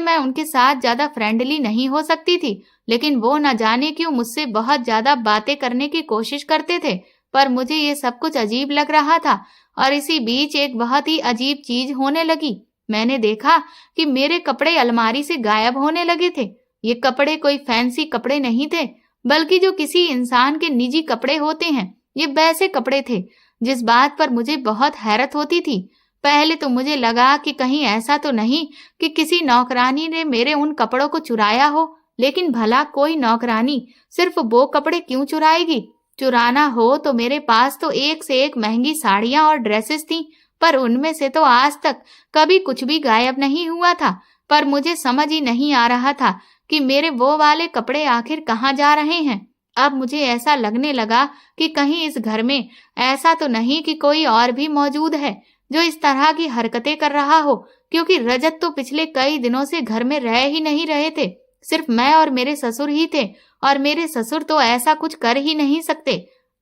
मैं उनके साथ ज्यादा फ्रेंडली नहीं हो सकती थी। लेकिन वो न जाने क्यों मुझसे बहुत ज्यादा बातें करने की कोशिश करते थे, पर मुझे ये सब कुछ अजीब लग रहा था। और इसी बीच एक बहुत ही अजीब चीज होने लगी। मैंने देखा कि मेरे कपड़े अलमारी से गायब होने लगे थे। ये कपड़े कोई फैंसी कपड़े नहीं थे, बल्कि जो किसी इंसान के निजी कपड़े होते हैं, ये वैसे कपड़े थे। जिस बात पर मुझे बहुत हैरत होती थी, पहले तो मुझे लगा कि कहीं ऐसा तो नहीं कि किसी नौकरानी ने मेरे उन कपड़ों को चुराया हो। लेकिन भला कोई नौकरानी सिर्फ वो कपड़े क्यों चुराएगी? चुराना हो तो मेरे पास तो एक से एक महंगी साड़ियां और ड्रेसेस थीं, पर उनमें से तो आज तक कभी कुछ भी गायब नहीं हुआ था। पर मुझे समझ ही नहीं आ रहा था कि मेरे वो वाले कपड़े आखिर कहाँ जा रहे हैं। अब मुझे ऐसा लगने लगा कि कहीं इस घर में ऐसा तो नहीं कि कोई और भी मौजूद है जो इस तरह की हरकतें कर रहा हो, क्योंकि रजत तो पिछले कई दिनों से घर में रह ही नहीं रहे थे। सिर्फ मैं और मेरे ससुर ही थे, और मेरे ससुर तो ऐसा कुछ कर ही नहीं सकते।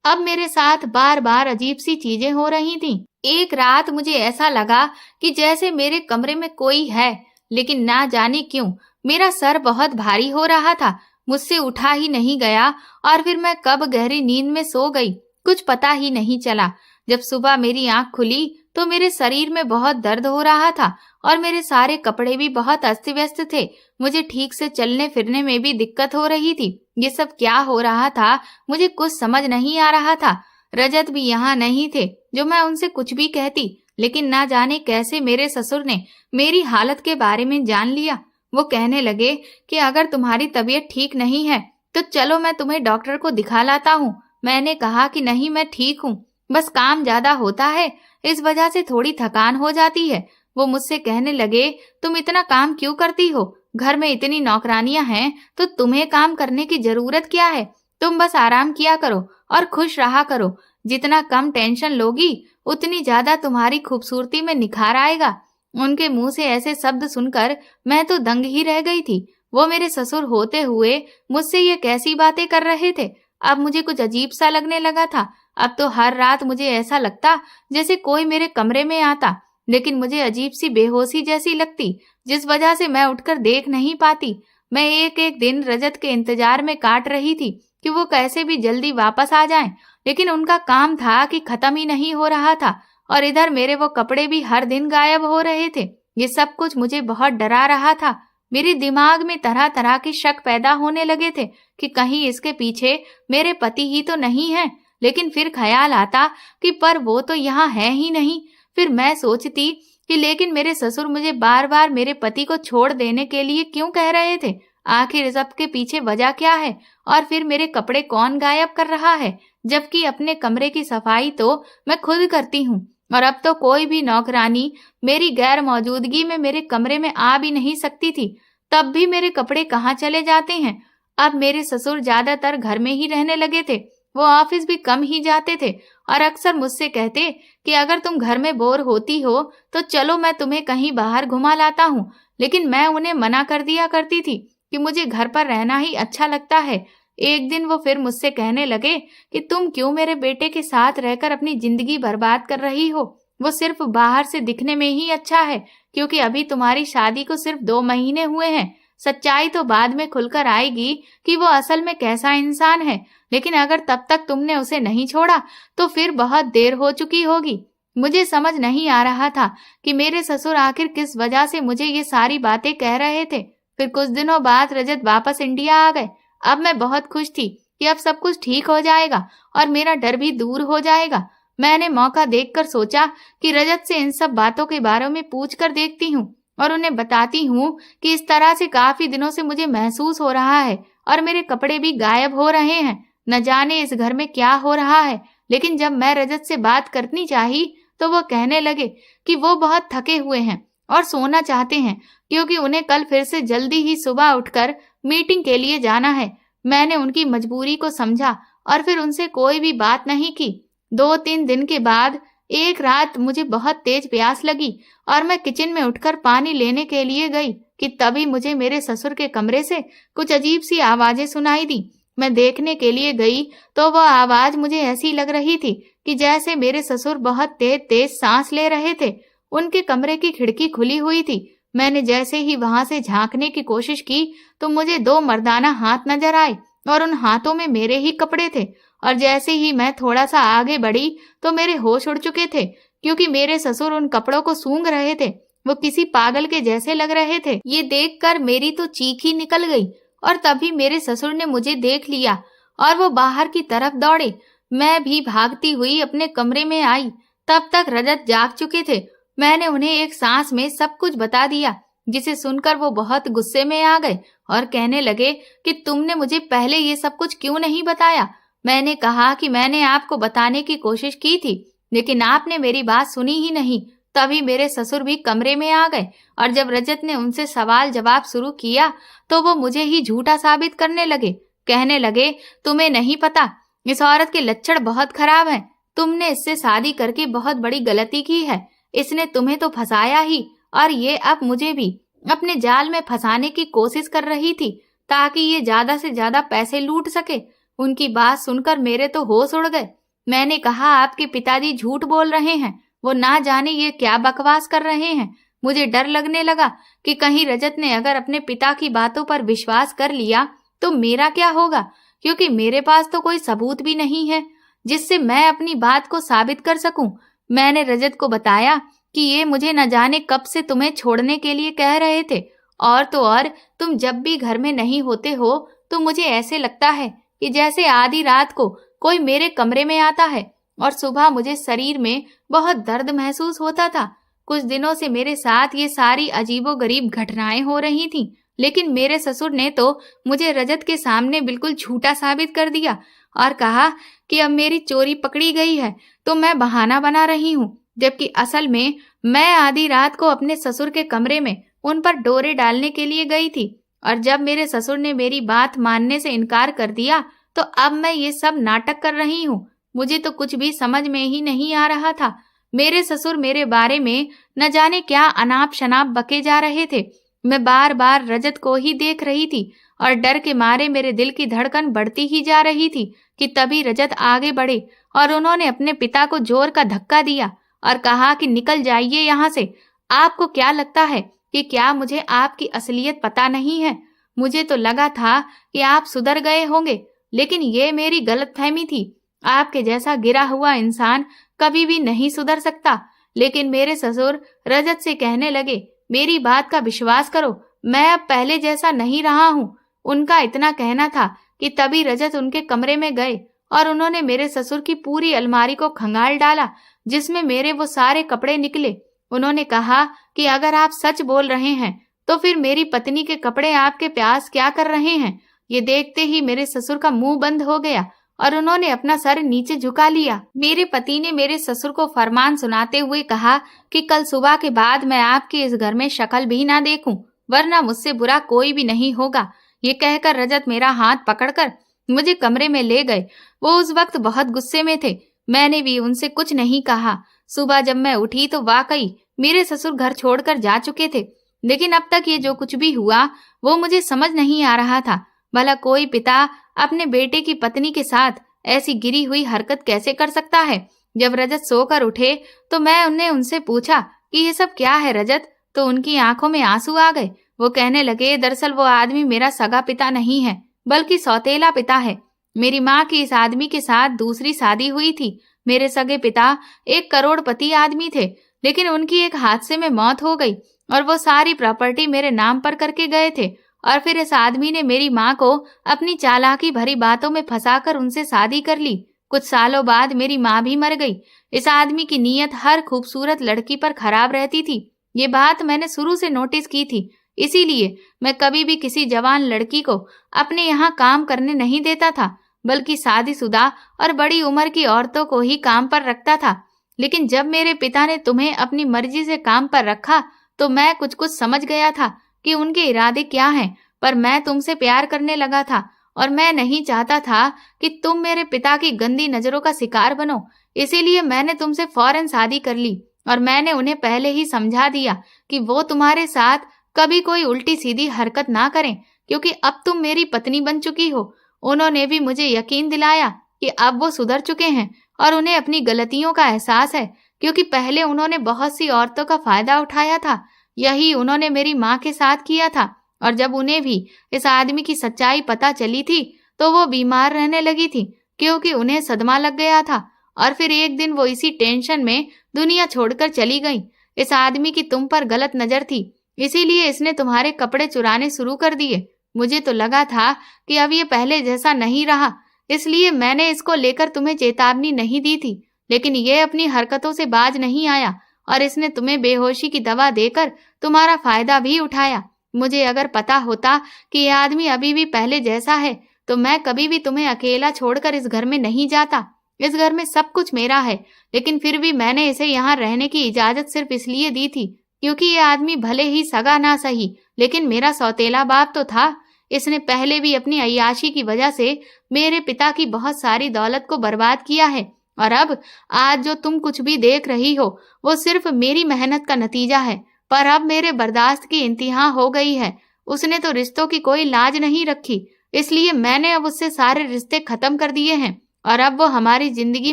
अब मेरे साथ बार बार अजीब सी चीजें हो रही थीं। एक रात मुझे ऐसा लगा कि जैसे मेरे कमरे में कोई है, लेकिन ना जाने क्यों मेरा सर बहुत भारी हो रहा था, मुझसे उठा ही नहीं गया और फिर मैं कब गहरी नींद में सो गई कुछ पता ही नहीं चला। जब सुबह मेरी आंख खुली तो मेरे शरीर में बहुत दर्द हो रहा था और मेरे सारे कपड़े भी बहुत अस्त व्यस्त थे। मुझे ठीक से चलने फिरने में भी दिक्कत हो रही थी। ये सब क्या हो रहा था मुझे कुछ समझ नहीं आ रहा था। रजत भी यहाँ नहीं थे जो मैं उनसे कुछ भी कहती, लेकिन ना जाने कैसे मेरे ससुर ने मेरी हालत के बारे में जान लिया। वो कहने लगे कि अगर तुम्हारी तबीयत ठीक नहीं है तो चलो मैं तुम्हें डॉक्टर को दिखा लाता हूँ। मैंने कहा कि नहीं, मैं ठीक हूँ, बस काम ज्यादा होता है, इस वजह से थोड़ी थकान हो जाती है। वो मुझसे कहने लगे, तुम इतना काम क्यों करती हो? घर में इतनी नौकरानियां हैं तो तुम्हें काम करने की जरूरत क्या है? तुम बस आराम किया करो और खुश रहा करो। जितना कम टेंशन लोगी उतनी ज्यादा तुम्हारी खूबसूरती में निखार आएगा। उनके मुंह से ऐसे शब्द सुनकर मैं तो दंग ही रह गई थी। वो मेरे ससुर होते हुए मुझसे ये कैसी बातें कर रहे थे? अब मुझे कुछ अजीब सा लगने लगा था। अब तो हर रात मुझे ऐसा लगता जैसे कोई मेरे कमरे में आता, लेकिन मुझे अजीब सी बेहोशी जैसी लगती, जिस वजह से मैं उठकर देख नहीं पाती। मैं एक एक दिन रजत के इंतजार में काट रही थी कि वो कैसे भी जल्दी वापस आ जाएं, लेकिन उनका काम था कि खत्म ही नहीं हो रहा था। और इधर मेरे वो कपड़े भी हर दिन गायब हो रहे थे। ये सब कुछ मुझे बहुत डरा रहा था। मेरे दिमाग में तरह तरह के शक पैदा होने लगे थे कि कहीं इसके पीछे मेरे पति ही तो नहीं है। लेकिन फिर ख्याल आता कि पर वो तो यहाँ है ही नहीं। फिर मैं सोचती कि लेकिन मेरे ससुर मुझे बार बार मेरे पति को छोड़ देने के लिए क्यों कह रहे थे? आखिर इस सब के पीछे वजह क्या है? और फिर मेरे कपड़े कौन गायब कर रहा है, जबकि अपने कमरे की सफाई तो मैं खुद करती हूँ। और अब तो कोई भी नौकरानी मेरी गैर मौजूदगी में मेरे कमरे में आ भी नहीं सकती थी। तब भी मेरे कपड़े कहाँ चले जाते हैं? अब मेरे ससुर ज्यादातर घर में ही रहने लगे थे। वो ऑफिस भी कम ही जाते थे और अक्सर मुझसे कहते कि अगर तुम घर में बोर होती हो तो चलो मैं तुम्हें कहीं बाहर घुमा लाता हूँ। लेकिन मैं उन्हें मना कर दिया करती थी कि मुझे घर पर रहना ही अच्छा लगता है। एक दिन वो फिर मुझसे कहने लगे कि तुम क्यों मेरे बेटे के साथ रहकर अपनी जिंदगी बर्बाद कर रही हो? वो सिर्फ बाहर से दिखने में ही अच्छा है, क्योंकि अभी तुम्हारी शादी को सिर्फ 2 महीने हुए हैं। सच्चाई तो बाद में खुलकर आएगी कि वो असल में कैसा इंसान है। लेकिन अगर तब तक तुमने उसे नहीं छोड़ा तो फिर बहुत देर हो चुकी होगी। मुझे समझ नहीं आ रहा था कि मेरे ससुर आखिर किस वजह से मुझे ये सारी बातें कह रहे थे। फिर कुछ दिनों बाद रजत वापस इंडिया आ गए। अब मैं बहुत खुश थी कि अब सब कुछ ठीक हो जाएगा और मेरा डर भी दूर हो जाएगा। मैंने मौका देखकर सोचा कि रजत से इन सब बातों के बारे में पूछ कर देखती हूँ और उन्हें बताती हूँ कि इस तरह से काफी दिनों से मुझे महसूस हो रहा है और मेरे कपड़े भी गायब हो रहे हैं। न जाने इस घर में क्या हो रहा है। लेकिन जब मैं रजत से बात करनी चाही तो वो कहने लगे कि वो बहुत थके हुए हैं और सोना चाहते हैं, क्योंकि उन्हें कल फिर से जल्दी ही सुबह उठकर मीटिंग के लिए जाना है। मैंने उनकी मजबूरी को समझा और फिर उनसे कोई भी बात नहीं की। 2-3 दिन के बाद एक रात मुझे बहुत तेज प्यास लगी और मैं किचन में उठकर पानी लेने के लिए गई कि तभी मुझे मेरे ससुर के कमरे से कुछ अजीब सी आवाजें सुनाई दी। मैं देखने के लिए गई तो वह आवाज मुझे ऐसी लग रही थी कि जैसे मेरे ससुर बहुत तेज तेज सांस ले रहे थे। उनके कमरे की खिड़की खुली हुई थी। मैंने जैसे ही वहां से झांकने की कोशिश की तो मुझे 2 मर्दाना हाथ नजर आए और उन हाथों में मेरे ही कपड़े थे। और जैसे ही मैं थोड़ा सा आगे बढ़ी तो मेरे होश उड़ चुके थे, क्योंकि मेरे ससुर उन कपड़ों को सूंघ रहे थे। वो किसी पागल के जैसे लग रहे थे। ये देखकर मेरी तो चीख ही निकल गई और तभी मेरे ससुर ने मुझे देख लिया और वो बाहर की तरफ दौड़े। मैं भी भागती हुई अपने कमरे में आई। तब तक रजत जाग चुके थे। मैंने उन्हें एक सांस में सब कुछ बता दिया, जिसे सुनकर वो बहुत गुस्से में आ गए और कहने लगे कि तुमने मुझे पहले ये सब कुछ क्यों नहीं बताया? मैंने कहा कि मैंने आपको बताने की कोशिश की थी, लेकिन आपने मेरी बात सुनी ही नहीं। तभी मेरे ससुर भी कमरे में आ गए और जब रजत ने उनसे सवाल जवाब शुरू किया तो वो मुझे ही झूठा साबित करने लगे। कहने लगे, तुम्हें नहीं पता, इस औरत के लक्षण बहुत खराब हैं। तुमने इससे शादी करके बहुत बड़ी गलती की है। इसने तुम्हें तो फंसाया ही और ये अब मुझे भी अपने जाल में फंसाने की कोशिश कर रही थी ताकि ये ज्यादा से ज्यादा पैसे लूट सके। उनकी बात सुनकर मेरे तो होश उड़ गए। मैंने कहा, आपके पिताजी झूठ बोल रहे हैं। वो ना जाने ये क्या बकवास कर रहे हैं। मुझे डर लगने लगा कि कहीं रजत ने अगर अपने पिता की बातों पर विश्वास कर लिया तो मेरा क्या होगा, क्योंकि मेरे पास तो कोई सबूत भी नहीं है जिससे मैं अपनी बात को साबित कर सकूं। मैंने रजत को बताया कि ये मुझे न जाने कब से तुम्हें छोड़ने के लिए कह रहे थे, और तो और तुम जब भी घर में नहीं होते हो तो मुझे ऐसे लगता है कि जैसे आधी रात को कोई मेरे कमरे में आता है और सुबह मुझे शरीर में बहुत दर्द महसूस होता था। कुछ दिनों से मेरे साथ ये सारी अजीबोगरीब घटनाएं हो रही थीं, लेकिन मेरे ससुर ने तो मुझे रजत के सामने बिल्कुल झूठा साबित कर दिया और कहा कि अब मेरी चोरी पकड़ी गई है तो मैं बहाना बना रही हूँ, जबकि असल में मैं आधी रात को अपने ससुर के कमरे में उन पर डोरे डालने के लिए गई थी। और जब मेरे ससुर ने मेरी बात मानने से इनकार कर दिया तो अब मैं ये सब नाटक कर रही हूँ। मुझे तो कुछ भी समझ में ही नहीं आ रहा था। मेरे ससुर मेरे बारे में न जाने क्या अनाप शनाप बके जा रहे थे। मैं बार बार रजत को ही देख रही थी और डर के मारे मेरे दिल की धड़कन बढ़ती ही जा रही थी कि तभी रजत आगे बढ़े और उन्होंने अपने पिता को जोर का धक्का दिया और कहा कि निकल जाइए यहाँ से। आपको क्या लगता है कि क्या मुझे आपकी असलियत पता नहीं है? मुझे तो लगा था कि आप सुधर गए होंगे, लेकिन ये मेरी गलतफहमी थी। आपके जैसा गिरा हुआ इंसान कभी भी नहीं सुधर सकता। लेकिन मेरे ससुर रजत से कहने लगे, मेरी बात का विश्वास करो, मैं अब पहले जैसा नहीं रहा हूँ। उनका इतना कहना था कि तभी रजत उनके कमरे में गए और उन्होंने मेरे ससुर की पूरी अलमारी को खंगाल डाला, जिसमें मेरे वो सारे कपड़े निकले। उन्होंने कहा कि अगर आप सच बोल रहे हैं तो फिर मेरी पत्नी के कपड़े आपके प्यास क्या कर रहे हैं। ये देखते ही मेरे ससुर का मुंह बंद हो गया और उन्होंने अपना सर नीचे झुका लिया। मेरे पति ने मेरे ससुर को फरमान सुनाते हुए कहा कि कल सुबह के बाद मैं आपकी इस घर में शक्ल भी ना देखूं, वरना मुझसे बुरा कोई भी नहीं होगा। ये कहकर रजत मेरा हाथ पकड़कर मुझे कमरे में ले गए। वो उस वक्त बहुत गुस्से में थे। मैंने भी उनसे कुछ नहीं कहा। सुबह जब मैं उठी तो वाकई मेरे ससुर घर छोड़कर जा चुके थे, लेकिन अब तक ये जो कुछ भी हुआ वो मुझे समझ नहीं आ रहा था। भला कोई पिता अपने बेटे की पत्नी के साथ ऐसी गिरी हुई हरकत कैसे कर सकता है। जब रजत सोकर उठे तो मैं उनसे पूछा कि ये सब क्या है रजत, तो उनकी आंखों में आंसू आ गए। वो कहने लगे, दरअसल वो आदमी मेरा सगा पिता नहीं है, बल्कि सौतेला पिता है। मेरी माँ की इस आदमी के साथ दूसरी शादी हुई थी। मेरे सगे पिता एक करोड़पति आदमी थे, लेकिन उनकी एक हादसे में मौत हो गई और वो सारी प्रॉपर्टी मेरे नाम पर करके गए थे। और फिर इस आदमी ने मेरी माँ को अपनी चालाकी भरी बातों में फंसाकर उनसे शादी कर ली। कुछ सालों बाद मेरी माँ भी मर गई। इस आदमी की नीयत हर खूबसूरत लड़की पर खराब रहती थी। ये बात मैंने शुरू से नोटिस की थी, इसीलिए मैं कभी भी किसी जवान लड़की को अपने यहाँ काम करने नहीं देता था, बल्कि शादीशुदा और बड़ी उम्र की औरतों को ही काम पर रखता था। लेकिन जब मेरे पिता ने तुम्हें अपनी मर्जी से काम पर रखा तो मैं कुछ कुछ समझ गया था कि उनके इरादे क्या हैं। पर मैं तुमसे प्यार करने लगा था और मैं नहीं चाहता था कि तुम मेरे पिता की गंदी नजरों का शिकार बनो। इसीलिए मैंने तुमसे फौरन शादी कर ली और मैंने उन्हें पहले ही समझा दिया कि वो तुम्हारे साथ कभी कोई उल्टी सीधी हरकत ना करें, क्योंकि अब तुम मेरी पत्नी बन चुकी हो। उन्होंने भी मुझे यकीन दिलाया कि अब वो सुधर चुके हैं और उन्हें अपनी गलतियों का एहसास है, क्योंकि पहले उन्होंने बहुत सी औरतों का फायदा उठाया था। यही उन्होंने मेरी माँ के साथ किया था। और जब उन्हें भी इस आदमी की सच्चाई पता चली थी तो वो बीमार रहने लगी थी, क्योंकि उन्हें सदमा लग गया था। और फिर एक दिन वो इसी टेंशन में दुनिया छोड़कर चली गई। इस आदमी की तुम पर गलत नजर थी, इसीलिए इसने तुम्हारे कपड़े चुराने शुरू कर दिए। मुझे तो लगा था कि अब ये पहले जैसा नहीं रहा, इसलिए मैंने इसको लेकर तुम्हें चेतावनी नहीं दी थी। लेकिन ये अपनी हरकतों से बाज नहीं आया और इसने तुम्हें बेहोशी की दवा देकर तुम्हारा फायदा भी उठाया। मुझे अगर पता होता कि यह आदमी अभी भी पहले जैसा है तो मैं कभी भी तुम्हें अकेला छोड़कर इस घर में नहीं जाता। इस घर में सब कुछ मेरा है, लेकिन फिर भी मैंने इसे यहाँ रहने की इजाजत सिर्फ इसलिए दी थी क्योंकि ये आदमी भले ही सगा ना सही, लेकिन मेरा सौतेला बाप तो था। इसने पहले भी अपनी अय्याशी की वजह से मेरे पिता की बहुत सारी दौलत को बर्बाद किया है, और अब आज जो तुम कुछ भी देख रही हो वो सिर्फ मेरी मेहनत का नतीजा है। पर अब मेरे बर्दाश्त की इंतहा हो गई है। उसने तो रिश्तों की कोई लाज नहीं रखी, इसलिए मैंने अब उससे सारे रिश्ते खत्म कर दिए हैं और अब वो हमारी जिंदगी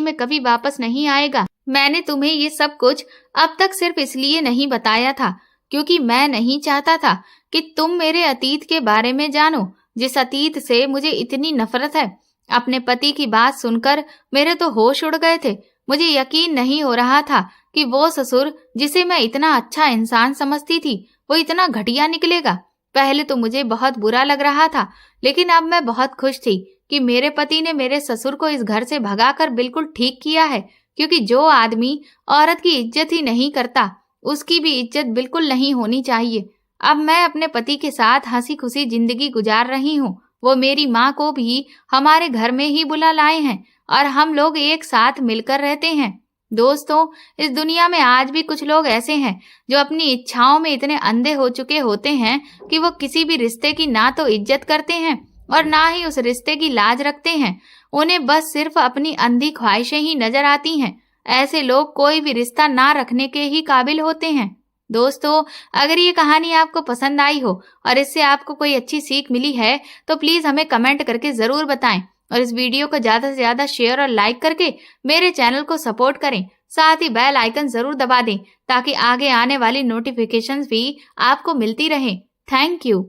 में कभी वापस नहीं आएगा। मैंने तुम्हें ये सब कुछ अब तक सिर्फ इसलिए नहीं बताया था क्योंकि मैं नहीं चाहता था कि तुम मेरे अतीत के बारे में जानो, जिस अतीत से मुझे इतनी नफरत है। अपने पति की बात सुनकर मेरे तो होश उड़ गए थे। मुझे यकीन नहीं हो रहा था कि वो ससुर जिसे मैं इतना अच्छा इंसान समझती थी वो इतना घटिया निकलेगा। पहले तो मुझे बहुत बुरा लग रहा था, लेकिन अब मैं बहुत खुश थी कि मेरे पति ने मेरे ससुर को इस घर से भगाकर बिल्कुल ठीक किया है, क्योंकि जो आदमी औरत की इज्जत ही नहीं करता उसकी भी इज्जत बिल्कुल नहीं होनी चाहिए। अब मैं अपने पति के साथ हंसी खुशी जिंदगी गुजार रही हूँ। वो मेरी माँ को भी हमारे घर में ही बुला लाए हैं और हम लोग एक साथ मिलकर रहते हैं। दोस्तों, इस दुनिया में आज भी कुछ लोग ऐसे हैं जो अपनी इच्छाओं में इतने अंधे हो चुके होते हैं कि वो किसी भी रिश्ते की ना तो इज्जत करते हैं और ना ही उस रिश्ते की लाज रखते हैं। उन्हें बस सिर्फ अपनी अंधी ख्वाहिशें ही नजर आती हैं। ऐसे लोग कोई भी रिश्ता ना रखने के ही काबिल होते हैं। दोस्तों, अगर ये कहानी आपको पसंद आई हो और इससे आपको कोई अच्छी सीख मिली है तो प्लीज हमें कमेंट करके जरूर बताएं और इस वीडियो को ज्यादा से ज्यादा शेयर और लाइक करके मेरे चैनल को सपोर्ट करें। साथ ही बेल आइकन जरूर दबा दें ताकि आगे आने वाली नोटिफिकेशंस भी आपको मिलती रहें। Thank you.